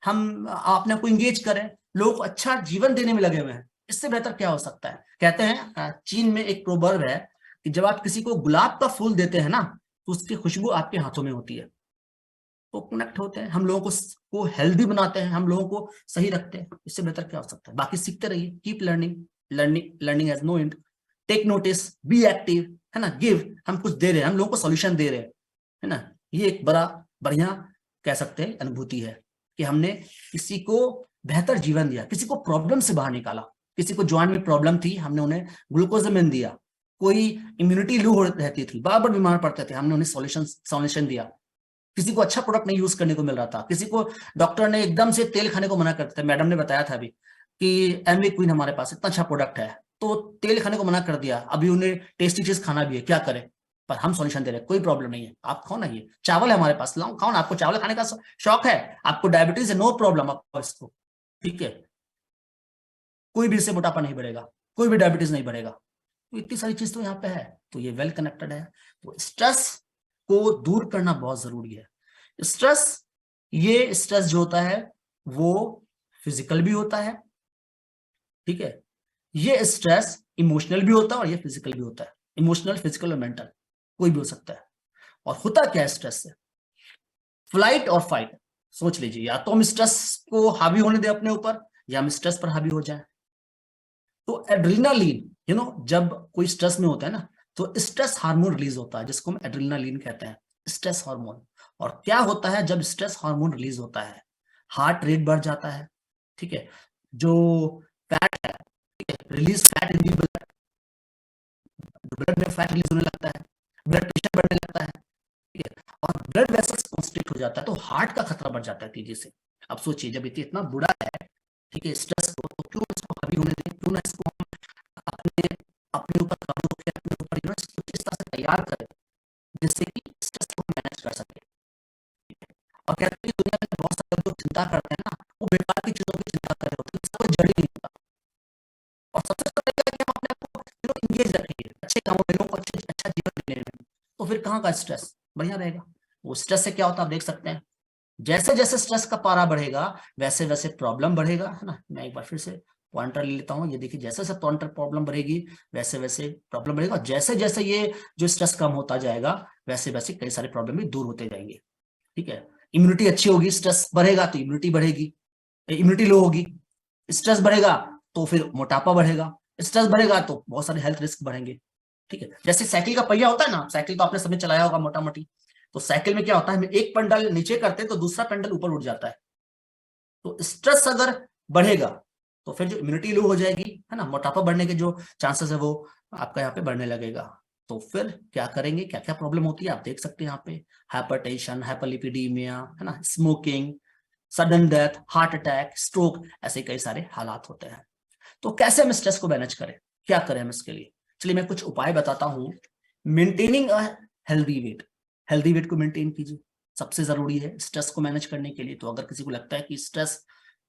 Speaker 1: हम अपने को इंगेज करें, लोगों को अच्छा जीवन देने में लगे हुए हैं। इससे बेहतर क्या हो सकता है? कहते हैं चीन में एक प्रोवर्ब है कि जब आप किसी को गुलाब का फूल देते हैं ना, तो उसकी खुशबू आपके हाथों में होती है। तो कनेक्ट होते हैं, हम लोगों को हेल्दी बनाते हैं, हम लोगों को सही रखते हैं। इससे बेहतर क्या हो सकता है? बाकी सीखते रहिए, keep learning has no end, take notice, be active, है ना, गिव। हम कुछ दे रहे हैं, हम लोगों को सॉल्यूशन दे रहे हैं, है ना। ये एक बड़ा बढ़िया कह सकते हैं अनुभूति है कि हमने किसी को बेहतर जीवन दिया, किसी को प्रॉब्लम से बाहर निकाला। किसी को ज्वाइंट में प्रॉब्लम थी, हमने उन्हें ग्लूकोजामिन दिया। कोई इम्यूनिटी लो रहती थी, बार बार बीमार पड़ते थे, हमने उन्हें सॉल्यूशन दिया। किसी को अच्छा प्रोडक्ट नहीं यूज करने को मिल रहा था, किसी को डॉक्टर ने एकदम से तेल खाने को मना करते थे। मैडम ने बताया था अभी कि एमवी क्वीन हमारे पास इतना अच्छा प्रोडक्ट है, तो तेल खाने को मना कर दिया, अभी उन्हें टेस्टी चीज खाना भी है, क्या करें? पर हम सॉल्यूशन दे रहे हैं, कोई प्रॉब्लम नहीं है, आप खाओ ना, ये चावल है हमारे पास, लाओ खाओ ना। आपको चावल खाने का शौक है, आपको डायबिटीज है, नो प्रॉब्लम, आपको इसको, ठीक है, कोई भी इससे मोटापा नहीं बढ़ेगा, कोई भी डायबिटीज नहीं बढ़ेगा। तो इतनी सारी चीज तो यहाँ पे है, तो ये वेल कनेक्टेड है। तो स्ट्रेस को दूर करना बहुत जरूरी है। स्ट्रेस जो होता है वो फिजिकल भी होता है, ठीक है। ये स्ट्रेस इमोशनल भी होता है और ये फिजिकल भी होता है। इमोशनल, फिजिकल और मेंटल, कोई भी हो सकता है। और होता क्या है स्ट्रेस से? फ्लाइट और फाइट। सोच लीजिए, या तो हम स्ट्रेस को हावी होने दें अपने ऊपर, या हम स्ट्रेस पर हावी हो जाए। तो एड्रेनालिन, जब कोई स्ट्रेस में होता है ना, तो स्ट्रेस हार्मोन रिलीज होता है, जिसको हम एड्रेनालिन कहते हैं, स्ट्रेस हार्मोन। और क्या होता है जब स्ट्रेस हार्मोन रिलीज होता है? हार्ट रेट बढ़ जाता है, ठीक है, जो फैट है, ठीक है, release fat in the blood, blood में फैट रिलीज होने लगता है, ब्लड प्रेशर बढ़ने लगता है, ठीक है, और ब्लड वेसल्स कॉन्स्ट्रिक्ट हो जाता है, तो हार्ट का खतरा बढ़ जाता है तेजी से। अब सोचिए, जब इतना बुरा है, ठीक है, स्ट्रेस को, तो क्यों इसको हावी होने दें, क्यों ना इसको अपने अपने ऊपर काबू रखें, अपने ऊपर कुछ इस तरह से तैयार करें जिससे कि स्ट्रेस को मैनेज कर सके। और कहते हैं कि दुनिया में बहुत सारे लोग चिंता करते हैं ना, वो बेकार की चीजों की चिंता कर रहे होते हैं, इसका कोई जड़ ही नहीं होता। और सबसे अच्छा तरीका है कि हम अपने आप को इंगेज रखेंगे अच्छे कामों में, लोगों को अच्छा जीवन देने में, तो फिर कहाँ का स्ट्रेस बढ़िया रहेगा। वो स्ट्रेस से क्या होता है आप देख सकते हैं, जैसे जैसे स्ट्रेस का पारा बढ़ेगा वैसे वैसे प्रॉब्लम बढ़ेगा, है ना। मैं एक बार फिर से पॉइंटर ले लेता हूँ, ये देखिए जैसे जैसे पॉइंटर प्रॉब्लम बढ़ेगी वैसे वैसे प्रॉब्लम बढ़ेगा, जैसे जैसे ये जो स्ट्रेस कम होता जाएगा वैसे वैसे कई सारे प्रॉब्लम भी दूर होते जाएंगे। ठीक है, इम्यूनिटी अच्छी होगी, स्ट्रेस बढ़ेगा तो इम्यूनिटी बढ़ेगी, इम्यूनिटी लो होगी, स्ट्रेस बढ़ेगा तो फिर मोटापा बढ़ेगा, स्ट्रेस बढ़ेगा तो बहुत सारे हेल्थ रिस्क बढ़ेंगे। ठीक है, जैसे साइकिल का पहिया होता है ना, साइकिल तो आपने सबने चलाया होगा मोटा मोटी, तो साइकिल में क्या होता है, हम एक पेंडल नीचे करते हैं तो दूसरा पेंडल ऊपर उठ जाता है। तो स्ट्रेस अगर बढ़ेगा तो फिर जो इम्यूनिटी लो हो जाएगी, है ना, मोटापा बढ़ने के जो चांसेस है वो आपका यहाँ पे बढ़ने लगेगा। तो फिर क्या करेंगे, क्या क्या प्रॉब्लम होती है आप देख सकते हैं यहाँ पे, हाइपरटेंशन, हाइपरलिपिडीमिया, है ना, smoking, sudden death, heart attack, stroke, ऐसे कई सारे हालात होते हैं। तो कैसे हम स्ट्रेस को मैनेज करें, क्या करें हम इसके लिए, चलिए मैं कुछ उपाय बताता हूं। Maintaining a healthy weight, healthy weight को मेंटेन कीजिए, सबसे जरूरी है स्ट्रेस को मैनेज करने के लिए। तो अगर किसी को लगता है कि स्ट्रेस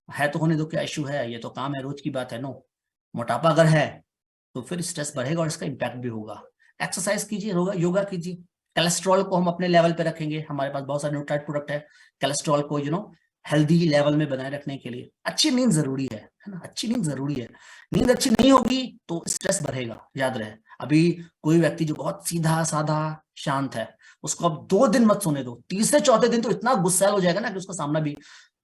Speaker 1: है तो होने दो, क्या इश्यू है, ये तो काम है, रोज की बात है, नो, मोटापा अगर है तो फिर स्ट्रेस बढ़ेगा और इसका इंपैक्ट भी होगा। एक्सरसाइज कीजिए, योगा कीजिए, कोलेस्ट्रॉल को हम अपने लेवल पे रखेंगे, हमारे पास बहुत सारे न्यूट्राइट प्रोडक्ट है कोलेस्ट्रॉल को हेल्दी लेवल में बनाए रखने के लिए। अच्छी नींद जरूरी है ना, अच्छी नींद जरूरी है, नींद अच्छी नहीं होगी तो स्ट्रेस बढ़ेगा, याद रहे। अभी कोई व्यक्ति जो बहुत सीधा साधा शांत है, उसको अब 2 दिन मत सोने दो, तीसरे चौथे दिन तो इतना गुस्सैल हो जाएगा ना कि उसका सामना भी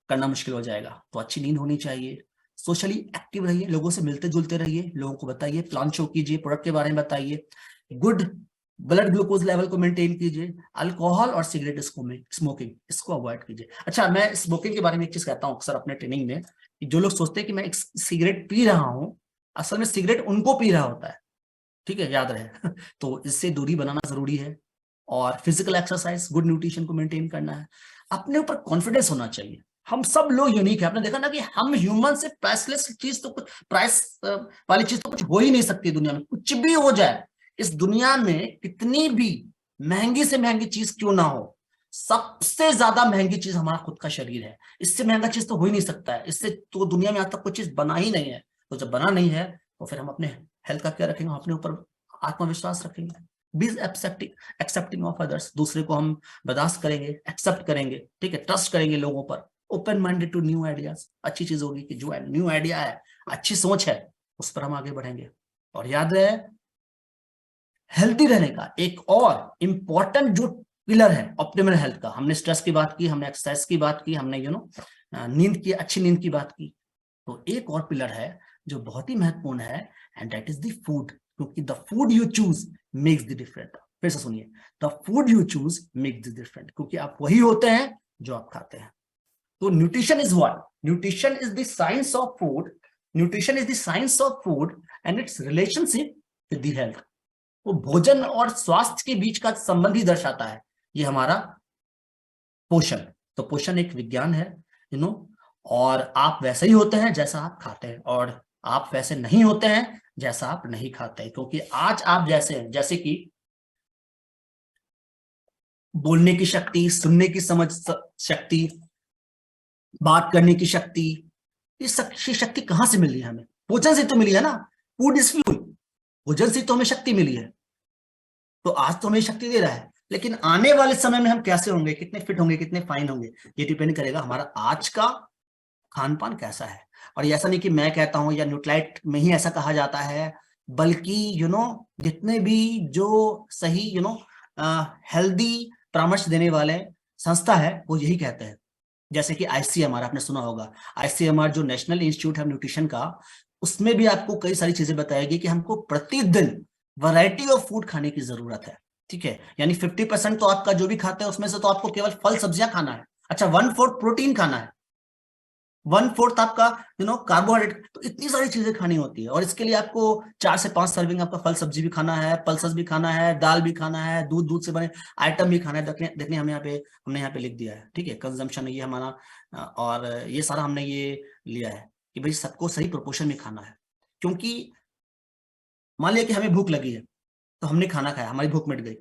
Speaker 1: करना मुश्किल हो जाएगा। तो अच्छी नींद होनी चाहिए, सोशली एक्टिव रहिए, लोगों से मिलते जुलते रहिए, लोगों को बताइए, प्लान शो कीजिए, प्रोडक्ट के बारे में बताइए, गुड ब्लड ग्लूकोज लेवल को मेंटेन कीजिए, अल्कोहल और सिगरेट स्मोकिंग इसको अवॉइड कीजिए। अच्छा, मैं स्मोकिंग के बारे में एक चीज कहता हूँ अक्सर अपने ट्रेनिंग में, कि जो लोग सोचते हैं कि मैं एक सिगरेट पी रहा हूँ, असल में सिगरेट उनको पी रहा होता है। ठीक है, याद रहे। तो इससे दूरी बनाना जरूरी है, और फिजिकल एक्सरसाइज, गुड न्यूट्रिशन को मेंटेन करना है, अपने ऊपर कॉन्फिडेंस होना चाहिए। हम सब लोग यूनिक है, आपने देखा ना कि हम ह्यूमन से प्राइसलेस चीज तो कुछ, प्राइस वाली चीज तो कुछ हो ही नहीं सकती दुनिया में, कुछ भी हो जाए इस दुनिया में, कितनी भी महंगी से महंगी चीज क्यों ना हो, सबसे ज्यादा महंगी चीज हमारा खुद का शरीर है, इससे महंगा चीज तो हो ही नहीं सकता है, इससे तो दुनिया में आज तक कोई चीज बना ही नहीं है। तो जब बना नहीं है तो फिर हम अपने हेल्थ का क्या रखेंगे, अपने ऊपर आत्मविश्वास रखेंगे, बी एक्सेप्टिंग ऑफ अदर्स, दूसरे को हम बर्दाश्त करेंगे, एक्सेप्ट करेंगे, ठीक है, ट्रस्ट करेंगे लोगों पर, open minded to new ideas, अच्छी चीज होगी कि जो न्यू आइडिया है, अच्छी सोच है, उस पर हम आगे बढ़ेंगे। और याद रहे, हेल्दी रहने का एक और इंपॉर्टेंट जो पिलर है ऑप्टिमल हेल्थ का, हमने स्ट्रेस की बात की, हमने एक्सरसाइज की बात की, हमने नींद की, अच्छी नींद की बात की, तो एक और पिलर है जो बहुत ही महत्वपूर्ण है, and that is the food, क्योंकि the food you choose makes the different. फिर से सुनिए, the food you choose makes the different, क्योंकि आप वही होते हैं जो आप खाते हैं। तो nutrition is what, nutrition is the science of food, nutrition is the science of food and it's relationship with the health. वो भोजन और स्वास्थ्य के बीच का संबंध ही दर्शाता है ये हमारा पोषण। तो पोषण एक विज्ञान है, यू नो, और आप वैसे ही होते हैं जैसा आप खाते हैं, और आप वैसे नहीं होते हैं जैसा आप नहीं खाते हैं, क्योंकि आज आप जैसे हैं, जैसे कि बोलने की शक्ति, सुनने की समझ शक्ति, बात करने की शक्ति, ये शक्ति कहां से मिली है हमें, भोजन से तो मिली है ना, फूड इज फ्यूल, भोजन से तो हमें शक्ति मिली है। तो आज तो हमें शक्ति दे रहा है, लेकिन आने वाले समय में हम कैसे होंगे, कितने फिट होंगे, कितने फाइन होंगे, ये डिपेंड करेगा हमारा आज का खान पान कैसा है। और ये ऐसा नहीं कि मैं कहता हूं या न्यूट्राइट में ही ऐसा कहा जाता है, बल्कि जितने भी जो सही हेल्दी परामर्श देने वाले संस्था है वो यही कहते हैं। जैसे कि आईसीएमआर, आपने सुना होगा, आईसीएमआर जो नेशनल इंस्टीट्यूट है न्यूट्रिशन का, उसमें भी आपको कई सारी चीजें बताएगी कि हमको प्रतिदिन वैरायटी ऑफ फूड खाने की जरूरत है। ठीक है, यानी 50% तो आपका जो भी खाते हैं उसमें से तो आपको केवल फल सब्जियां खाना है, अच्छा 1/4 प्रोटीन खाना है, 1/4 आपका कार्बोहाइड्रेट, तो इतनी सारी चीजें खानी होती है। और इसके लिए आपको 4 से 5 सर्विंग आपका फल सब्जी भी खाना है, पल्सेस भी खाना है, दाल भी खाना है, दूध से बने आइटम भी खाना है। देखने हमने यहाँ पे लिख दिया है, ठीक है, कंजम्पशन ये हमारा, और ये सारा हमने ये लिया है कि भाई सबको सही प्रोपोर्शन में खाना है। क्योंकि मान लिया कि हमें भूख लगी है तो हमने खाना खाया, हमारी भूख मिट गई,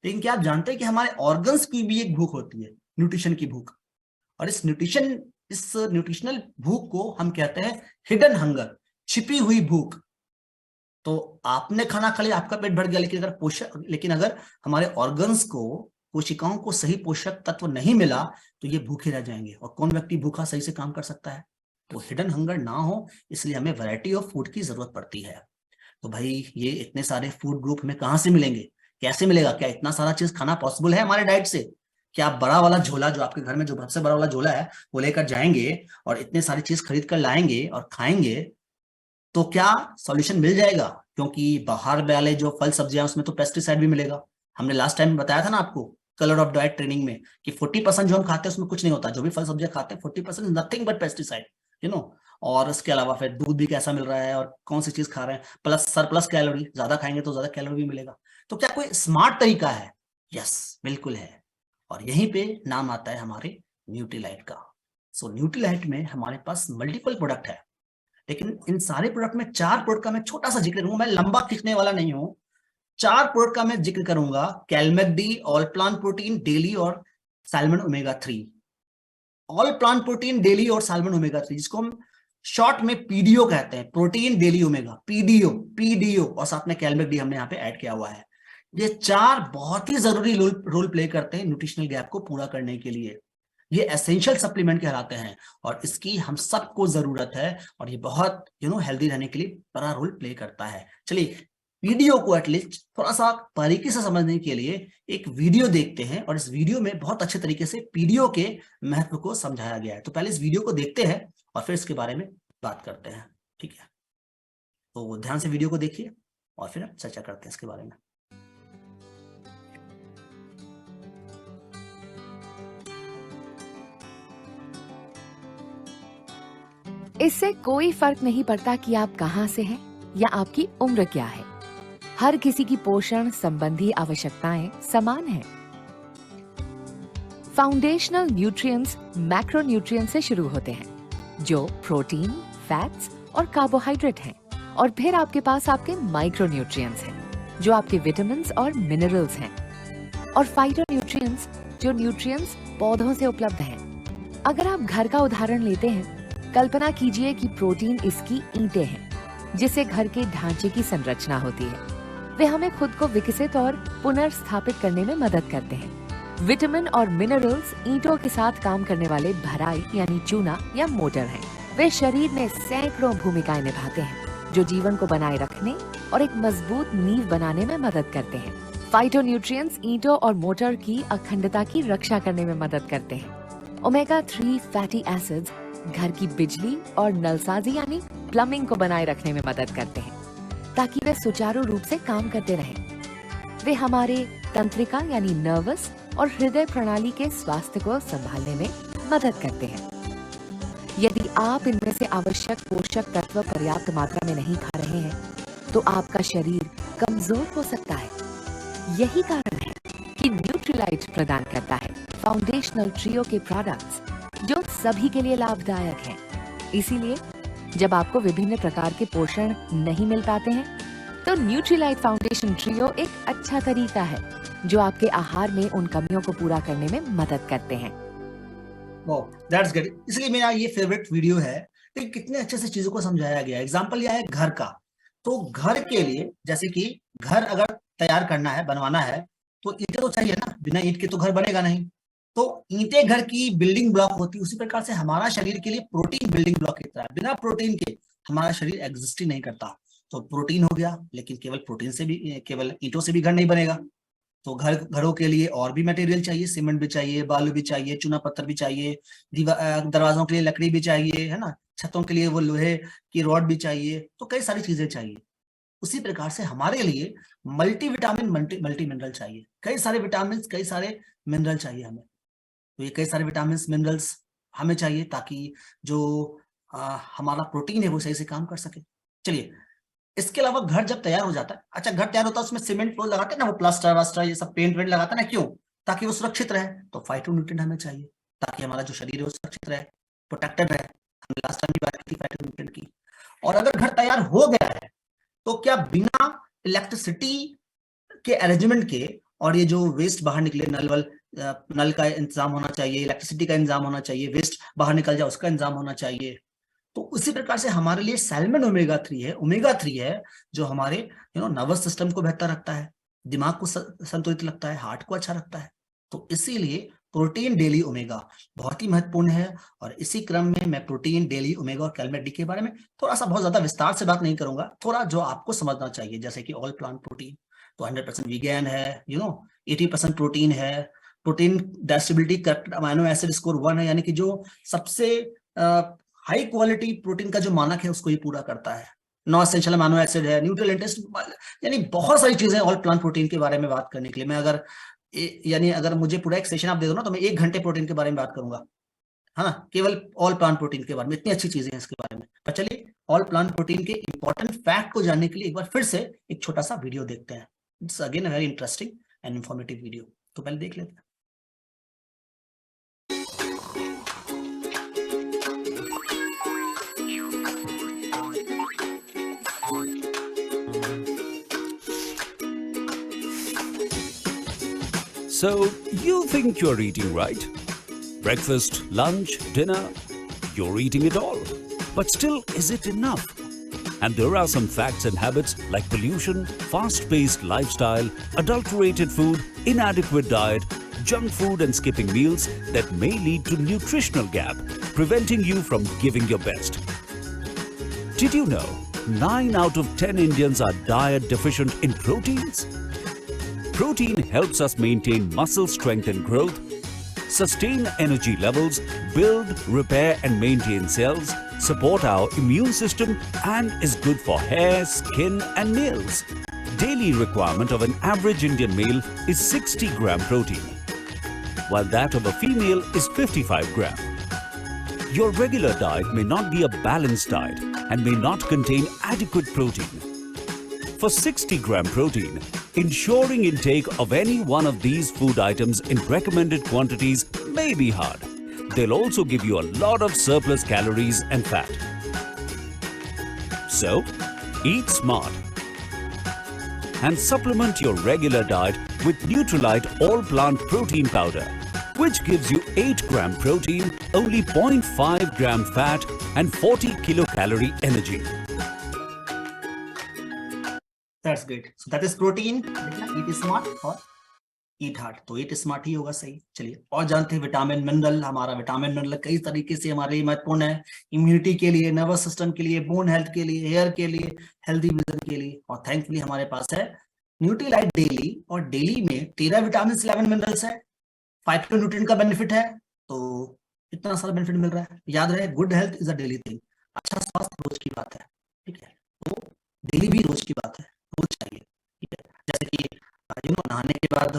Speaker 1: लेकिन क्या आप जानते हैं कि हमारे ऑर्गन्स की भी एक भूख होती है, न्यूट्रिशन की भूख। और इस न्यूट्रिशनल भूख को हम कहते हैं हिडन हंगर, छिपी हुई भूख। तो आपने खाना खा लिया, आपका पेट भर गया, लेकिन अगर हमारे ऑर्गन्स को, कोशिकाओं को सही पोषक तत्व नहीं मिला तो ये भूखे रह जाएंगे। और कौन व्यक्ति भूखा सही से काम कर सकता है, तो हिडन हंगर ना हो, इसलिए हमें वैरायटी ऑफ फूड की जरूरत पड़ती है। तो भाई ये इतने सारे फूड ग्रुप हमें कहाँ से मिलेंगे, कैसे मिलेगा, क्या इतना सारा चीज खाना पॉसिबल है हमारे डाइट से? क्या आप बड़ा वाला झोला जो आपके घर में जो सबसे बड़ा वाला झोला है वो लेकर जाएंगे और इतने सारी चीज खरीद कर लाएंगे और खाएंगे तो क्या सॉल्यूशन मिल जाएगा? क्योंकि बाहर वाले जो फल सब्जियां उसमें तो पेस्टिसाइड भी मिलेगा। हमने लास्ट टाइम बताया था ना आपको कलर ऑफ डाइट ट्रेनिंग में कि 40% जो हम खाते हैं उसमें कुछ नहीं होता, जो भी फल सब्जियां खाते हैं 40% nothing but pesticide, you know. और इसके अलावा फिर दूध भी कैसा मिल रहा है और कौन सी चीज खा रहे हैं, प्लस सरप्लस कैलोरी, ज्यादा खाएंगे तो ज्यादा कैलोरी भी मिलेगा। तो क्या कोई स्मार्ट तरीका है? यस, बिल्कुल है। और यहीं पे नाम आता है हमारे न्यूट्रीलाइट का। सो न्यूट्रीलाइट में हमारे पास मल्टीपल प्रोडक्ट है, लेकिन इन सारे प्रोडक्ट में 4 प्रोडक्ट का मैं छोटा सा जिक्र करूंगा, मैं लंबा खींचने वाला नहीं हूं। 4 प्रोडक्ट का मैं जिक्र करूंगा, कैलमेक D, all plant protein daily और salmon omega 3। All plant protein daily और सैल्मन ओमेगा 3, जिसको हम शॉर्ट में पीडीओ कहते हैं, protein daily omega, PDO PDO, और साथ में कैलमेक डी हमने यहाँ पे ऐड किया हुआ है। ये 4 बहुत ही जरूरी रोल प्ले करते हैं न्यूट्रिशनल गैप को पूरा करने के लिए। ये एसेंशियल सप्लीमेंट कहलाते हैं और इसकी हम सबको जरूरत है, और ये बहुत हेल्दी रहने के लिए बड़ा रोल प्ले करता है। चलिए वीडियो को एटलीस्ट थोड़ा सा बारीकी से समझने के लिए एक वीडियो देखते हैं, और इस वीडियो में बहुत अच्छे तरीके से पीडीओ के महत्व को समझाया गया है। तो पहले इस वीडियो को देखते हैं और फिर इसके बारे में बात करते हैं, ठीक है? तो ध्यान से वीडियो को देखिए और फिर हम चर्चा करते हैं इसके बारे में।
Speaker 2: इससे कोई फर्क नहीं पड़ता कि आप कहां से हैं या आपकी उम्र क्या है। हर किसी की पोषण संबंधी आवश्यकताएं समान हैं। फाउंडेशनल न्यूट्रिएंट्स मैक्रोन्यूट्रिएंट्स से शुरू होते हैं, जो प्रोटीन, फैट्स और कार्बोहाइड्रेट हैं, और फिर आपके पास आपके माइक्रोन्यूट्रिएंट्स हैं, जो आपके विटामिन्स और मिनरल्स हैं, और फाइटोन्यूट्रिएंट्स, जो न्यूट्रिएंट्स पौधों से उपलब्ध हैं। अगर आप घर का उदाहरण लेते हैं, कल्पना कीजिए कि प्रोटीन इसकी ईंटें हैं, जिससे घर के ढांचे की संरचना होती है। वे हमें खुद को विकसित और पुनर्स्थापित करने में मदद करते हैं। विटामिन और मिनरल्स ईंटों के साथ काम करने वाले भराई यानी चूना या मोटर हैं। वे शरीर में सैकड़ों भूमिकाएं निभाते हैं, जो जीवन को बनाए रखने और एक मजबूत नींव बनाने में मदद करते हैं। फाइटोन्यूट्रिएंट्स ईंटों और मोटर की अखंडता की रक्षा करने में मदद करते हैं। ओमेगा 3 फैटी एसिड्स घर की बिजली और नलसाजी यानी प्लम्बिंग को बनाए रखने में मदद करते हैं, ताकि वे सुचारू रूप से काम करते रहें। वे हमारे तंत्रिका यानी नर्वस और हृदय प्रणाली के स्वास्थ्य को संभालने में मदद करते हैं। यदि आप इनमें से आवश्यक पोषक तत्व पर्याप्त मात्रा में नहीं खा रहे हैं, तो आपका शरीर कमजोर हो सकता है। यही कारण है कि न्यूट्रीलाइट प्रदान करता है फाउंडेशनल ट्रियो के प्रोडक्ट्स, जो सभी के लिए लाभदायक हैं। इसीलिए जब आपको विभिन्न प्रकार के पोषण नहीं मिल पाते हैं, तो न्यूट्रीलाइट फाउंडेशन ट्रियो एक अच्छा तरीका है, जो आपके आहार में उन कमियों को पूरा करने में मदद करते हैं।
Speaker 1: That's good. इसलिए मेरा ये फेवरेट वीडियो है कि कितने अच्छे से चीजों को समझाया गया है। एग्जांपल यह है घर का, तो घर के लिए जैसे कि घर अगर तैयार करना है, बनवाना है, तो ईंटें तो चाहिए ना, बिना ईंट के तो घर बनेगा नहीं। तो ईंटें घर की बिल्डिंग ब्लॉक होती है, उसी प्रकार से हमारा शरीर के लिए प्रोटीन बिल्डिंग ब्लॉक की तरह है। बिना प्रोटीन के हमारा शरीर एग्जिस्ट ही नहीं करता। तो प्रोटीन हो गया, लेकिन केवल प्रोटीन से भी, केवल ईंटों से भी घर नहीं बनेगा। तो घरों के लिए और भी मटेरियल चाहिए, सीमेंट भी चाहिए, बालू भी चाहिए, चूना पत्थर भी चाहिए, दरवाजों के लिए लकड़ी भी चाहिए, है ना, छतों के लिए वो लोहे की रॉड भी चाहिए। तो कई सारी चीजें चाहिए। उसी प्रकार से हमारे लिए मल्टीविटामिन, मल्टी मिनरल चाहिए। कई सारे विटामिन, कई सारे मिनरल चाहिए हमें। तो ये कई सारे विटामिन मिनरल्स हमें चाहिए ताकि जो हमारा प्रोटीन है वो सही से काम कर सके। चलिए, इसके अलावा घर जब तैयार हो जाता है, अच्छा घर तैयार होता है, उसमें सीमेंट फ्लोर लगाते हैं ना, वो प्लास्टर वास्टर ये सब पेंट वेंट लगाते हैं ना, क्यों? ताकि वो सुरक्षित रहे। तो फाइटोन्यूट्रिएंट हमें चाहिए ताकि हमारा जो शरीर है वो सुरक्षित रहे, प्रोटेक्टेड रहे। हमने लास्ट टाइम भी बात की थी फाइटोन्यूट्रिएंट की। और अगर घर तैयार हो गया है, तो क्या बिना इलेक्ट्रिसिटी के अरेंजमेंट के और ये जो वेस्ट बाहर निकले, नल का इंतजाम होना चाहिए, इलेक्ट्रिसिटी का इंतजाम होना चाहिए, वेस्ट बाहर निकल जाए उसका इंतजाम होना चाहिए। तो उसी प्रकार से हमारे लिए सैल्मन ओमेगा 3 है, ओमेगा 3 है, जो हमारे नर्वस सिस्टम को बेहतर रखता है, दिमाग को संतुलित रखता है, हार्ट को अच्छा रखता है। तो इसीलिए प्रोटीन डेली ओमेगा बहुत ही महत्वपूर्ण है। और इसी क्रम में मैं प्रोटीन डेली ओमेगा और कैलमेट डी के बारे में थोड़ा सा बहुत ज्यादा विस्तार से बात नहीं करूंगा, थोड़ा जो आपको समझना चाहिए, जैसे कि ऑल प्लांट प्रोटीन तो 100% वीगन है, 80% प्रोटीन है। Protein digestibility correct amino acid score 1 है, यानी कि जो सबसे हाई क्वालिटी प्रोटीन का जो मानक है उसको ये पूरा करता है। नॉन एसेंशियल अमीनो एसिड है, न्यूट्रल इंटेस्ट, यानी बहुत सारी चीजें ऑल प्लांट प्रोटीन के बारे में बात करने के लिए मैं अगर मुझे पूरा एक सेशन आप दे दो ना तो मैं 1 घंटे प्रोटीन के बारे में बात करूंगा, हाँ, केवल ऑल प्लांट प्रोटीन के बारे में, इतनी अच्छी चीजें हैं इसके बारे में। पर चलिए ऑल प्लांट प्रोटीन के इंपॉर्टेंट फैक्ट को जानने के लिए एक बार फिर से एक छोटा सा वीडियो देखते हैं। It's again a very interesting and informative video, तो पहले देख लेते हैं।
Speaker 3: So, you think you're eating right? Breakfast, lunch, dinner, you're eating it all. But still, is it enough? And there are some facts and habits like pollution, fast-paced lifestyle, adulterated food, inadequate diet, junk food and skipping meals that may lead to nutritional gap, preventing you from giving your best. Did you know 9 out of 10 Indians are diet deficient in proteins? Protein helps us maintain muscle strength and growth, sustain energy levels, build, repair and maintain cells, support our immune system, and is good for hair, skin and nails. Daily requirement of an average Indian male is 60 gram protein, while that of a female is 55 gram. Your regular diet may not be a balanced diet and may not contain adequate protein. For 60 gram protein, ensuring intake of any one of these food items in recommended quantities may be hard. They'll also give you a lot of surplus calories and fat. So, eat smart and supplement your regular diet with Nutrilite All Plant Protein Powder, which gives you 8 gram protein, only 0.5 gram fat and 40 kilocalorie energy.
Speaker 1: That's great. So that is protein. Eat smart और eat hard. तो eat smart ही होगा सही। चलिए और जानते हैं vitamin mineral. हमारा vitamin mineral कई तरीके से हमारे लिए महत्वपूर्ण है, इम्यूनिटी के लिए, नर्वस सिस्टम के लिए, बोन हेल्थ के लिए, हेयर के लिए, हेल्दी विजन के लिए। और थैंकफुली हमारे पास है न्यूट्रीलाइट डेली, और डेली में 13 विटामिन 11 मिनरल्स है, 5 न्यूट्रिएंट का बेनिफिट है। तो इतना सारा बेनिफिट मिल रहा है। याद रहे, good health is a daily thing. अच्छा स्वास्थ्य रोज की बात है, ठीक है। तो डेली भी रोज की बात है, रोज चाहिए, ठीक है। जैसे कि नहाने के बाद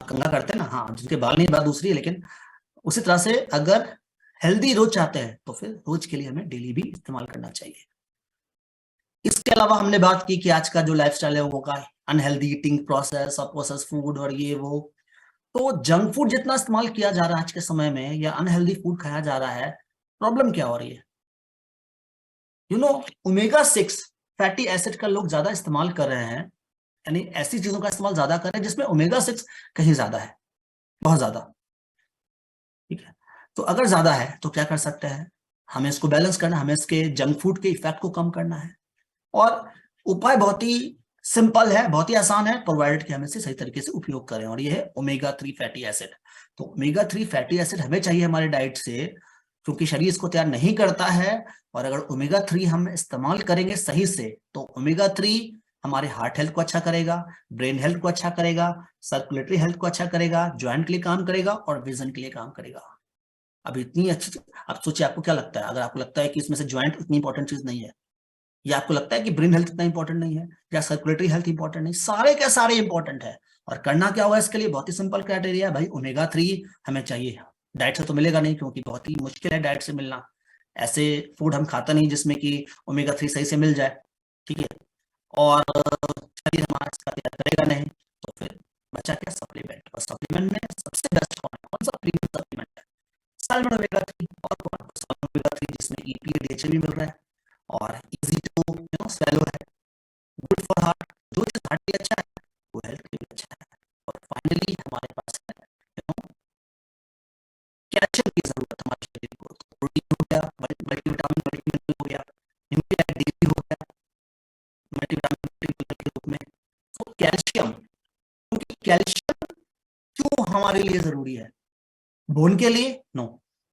Speaker 1: कंघा करते हैं ना, हाँ, जिनके बाल नहीं, बात दूसरी है, लेकिन उसी तरह से अगर हेल्दी रोज चाहते हैं तो फिर रोज के लिए हमें डेली भी इस्तेमाल करना चाहिए। इसके अलावा हमने बात की कि आज का जो लाइफस्टाइल है वो होगा अनहेल्दी ईटिंग, प्रोसेस और प्रोसेस फूड और ये वो। तो जंक फूड जितना इस्तेमाल किया जा रहा है आज के समय में, या अनहेल्दी फूड खाया जा रहा है, प्रॉब्लम क्या हो रही है? ओमेगा 6 फैटी एसिड का लोग ज्यादा इस्तेमाल कर रहे हैं, यानी ऐसी चीजों का इस्तेमाल ज्यादा कर रहे हैं जिसमें ओमेगा 6 कहीं ज्यादा है, बहुत ज्यादा, ठीक है। तो अगर ज्यादा है तो क्या कर सकते हैं? हमें इसको बैलेंस करना, हमें इसके जंक फूड के इफेक्ट को कम करना है। और उपाय बहुत ही सिंपल है, बहुत ही आसान है, प्रोवाइडेड कि हम इसे सही तरीके से उपयोग करें, और ये है ओमेगा 3 फैटी एसिड। तो ओमेगा 3 फैटी एसिड हमें चाहिए हमारे डाइट से, क्योंकि शरीर इसको तैयार नहीं करता है। और अगर ओमेगा 3 हम इस्तेमाल करेंगे सही से, तो ओमेगा 3 हमारे हार्ट हेल्थ को अच्छा करेगा, ब्रेन हेल्थ को अच्छा करेगा, सर्कुलेटरी हेल्थ को अच्छा करेगा, ज्वाइंट के लिए काम करेगा और विजन के लिए काम करेगा। अब इतनी अच्छी, अब सोचिए आपको क्या लगता है, अगर आपको लगता है कि इसमें से ज्वाइंट इतनी इंपॉर्टेंट चीज नहीं है, या आपको लगता है कि ब्रेन हेल्थ इतना इंपॉर्टेंट नहीं है, या सर्कुलेटरी हेल्थ इंपॉर्टेंट नहीं, सारे के सारे इंपॉर्टेंट है। और करना क्या होगा इसके लिए? बहुत ही सिंपल क्राइटेरिया है भाई, ओमेगा 3 हमें चाहिए। डाइट से तो मिलेगा नहीं, क्योंकि बहुत ही मुश्किल है डाइट से मिलना। ऐसे फूड हम खाता नहीं जिसमें कि ओमेगा 3 सही से मिल जाए, ठीक है। और शरीर हमारा इसका तैयार करेगा नहीं, तो फिर बचा क्या? सप्लीमेंट। और सप्लीमेंट में सबसे बेस्ट कौन सा प्रीमियम सप्लीमेंट है? Salmon omega 3। और कौन? सैल्मन ओमेगा 3 जिसमें EPA DHA भी मिल रहा है, और इजी टू swallow है, गुड फॉर हार्ट। जो चीज हार्ट के लिए अच्छा है वो हेल्थ के लिए भी अच्छा है। और फाइनली हमारे पास है कैल्शियम की जरूरत हमारे शरीर को। तो प्रोटीन हो गया, मल्टीविटामिन मल्टीमिनरल हो गया, न्यूट्रीलाइट डेली हो गया मल्टीविटामिन मल्टीमिनरल के रूप में। तो कैल्शियम, क्योंकि कैल्शियम क्यों हमारे लिए जरूरी है? बोन के लिए नो,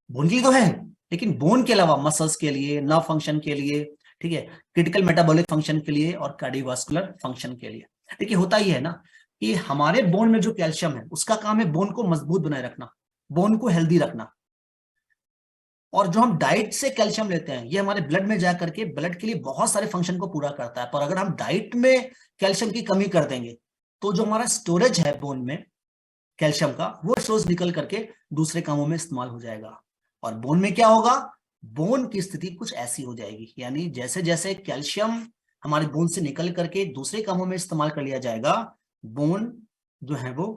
Speaker 1: बोन के लिए तो है, लेकिन बोन के अलावा मसल्स के लिए, नर्व फंक्शन के लिए, ठीक है, क्रिटिकल मेटाबॉलिक फंक्शन के लिए और कार्डियोवास्कुलर फंक्शन के लिए। देखिए होता ही है ना कि हमारे बोन में जो कैल्शियम है उसका काम है बोन को मजबूत बनाए रखना, बोन को हेल्दी रखना। और जो हम डाइट से कैल्शियम लेते हैं ये हमारे ब्लड में जा करके ब्लड के लिए बहुत सारे फंक्शन को पूरा करता है, पर अगर हम डाइट में कैल्शियम की कमी कर देंगे तो जो हमारा स्टोरेज है बोन में कैल्शियम का, वो स्टोरेज निकल करके दूसरे कामों में इस्तेमाल हो जाएगा। और बोन में क्या होगा, बोन की स्थिति कुछ ऐसी हो जाएगी, यानी जैसे जैसे कैल्शियम हमारे बोन से निकल करके दूसरे कामों में इस्तेमाल कर लिया जाएगा, बोन जो है वो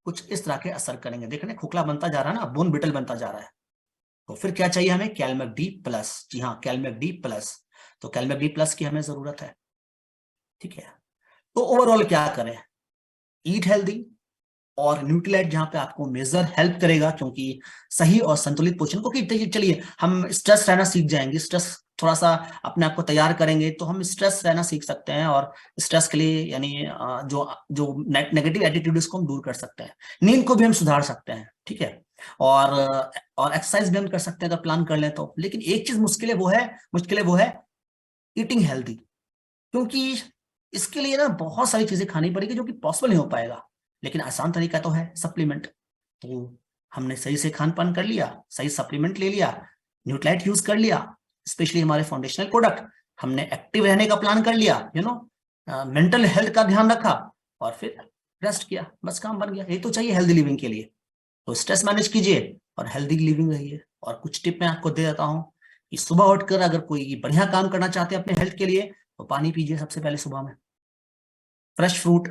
Speaker 1: कुछ इस तरह के असर करेंगे। देखने खोखला बनता जा रहा है ना, बोन ब्रिटल बनता जा रहा है। तो फिर क्या चाहिए हमें, कैलमेक डी प्लस। जी हाँ, कैलमेक डी प्लस। तो कैलमेक डी प्लस की हमें जरूरत है, ठीक है। तो ओवरऑल क्या करें, ईट हेल्दी और न्यूट्रीलाइट जहां पे आपको मेजर हेल्प करेगा, क्योंकि सही और संतुलित पोषण को, कि चलिए हम स्ट्रेस रहना सीख जाएंगे, स्ट्रेस थोड़ा सा अपने आप को तैयार करेंगे तो हम स्ट्रेस रहना सीख सकते हैं, और स्ट्रेस के लिए यानी जो जो नेगेटिव एटीट्यूड उसको हम दूर कर सकते हैं, नींद को भी हम सुधार सकते हैं, ठीक है, और एक्सरसाइज भी हम कर सकते हैं अगर प्लान कर लें तो। लेकिन एक चीज मुश्किल है वो है ईटिंग हेल्दी, क्योंकि इसके लिए ना बहुत सारी चीजें खानी पड़ेगी जो कि पॉसिबल नहीं हो पाएगा, लेकिन आसान तरीका तो है सप्लीमेंट। तो हमने सही से खान पान कर लिया, सही सप्लीमेंट ले लिया, न्यूट्राइट यूज कर लिया, स्पेशली हमारे फाउंडेशनल प्रोडक्ट, हमने एक्टिव रहने का प्लान कर लिया, मेंटल हेल्थ का ध्यान रखा और फिर रेस्ट किया, बस काम बन गया। ये तो चाहिए हेल्दी लिविंग के लिए। तो स्ट्रेस मैनेज कीजिए और हेल्दी लिविंग रहिए। और कुछ टिप मैं आपको दे देता हूँ कि सुबह उठकर अगर कोई बढ़िया काम करना चाहते हैं अपने हेल्थ के लिए तो पानी पीजिए सबसे पहले सुबह में, फ्रेश फ्रूट,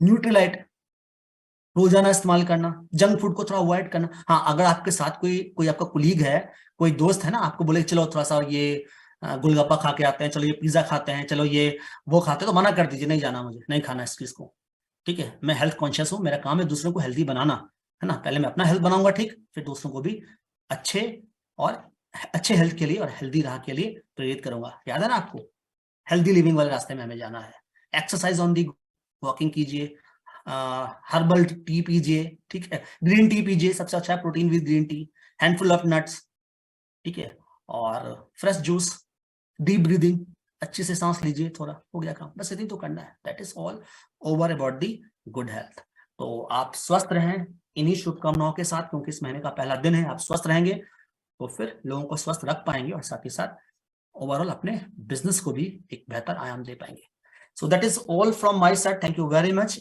Speaker 1: न्यूट्रीलाइट रोजाना इस्तेमाल करना, जंक फूड को थोड़ा अवॉइड करना। हाँ, अगर आपके साथ कोई आपका कुलीग है, कोई दोस्त है ना, आपको बोले चलो थोड़ा सा ये गोलगप्पा खा के आते हैं, चलो ये पिज्जा खाते हैं, चलो ये वो खाते हैं, तो मना कर दीजिए, नहीं जाना, मुझे नहीं खाना इस चीज को, ठीक है। मैं हेल्थ कॉन्शियस हूँ, मेरा काम है दूसरों को हेल्दी बनाना, है ना। पहले मैं अपना हेल्थ बनाऊंगा ठीक, फिर दूसरों को भी अच्छे और अच्छे हेल्थ के लिए और हेल्दी राह के लिए प्रेरित करूंगा। याद है ना आपको, हेल्दी लिविंग वाले रास्ते में हमें जाना है। एक्सरसाइज ऑन दी वॉकिंग कीजिए, हर्बल टी पीजिए, ठीक है, ग्रीन टी पीजिए, सबसे अच्छा है protein with green tea, handful of nuts, ठीक है, और फ्रेश जूस, डीप ब्रीदिंग, अच्छे से सांस लीजिए, थोड़ा हो गया काम, बस इतनी तो करना है। That is all over about the good health. तो आप स्वस्थ रहें इन्हीं शुभकामनाओं के साथ, क्योंकि इस महीने का पहला दिन है। आप स्वस्थ रहेंगे तो फिर लोगों को स्वस्थ रख पाएंगे और साथ ही साथ ओवरऑल अपने बिजनेस को भी एक बेहतर आयाम दे पाएंगे। So that is all from my side, thank you very much.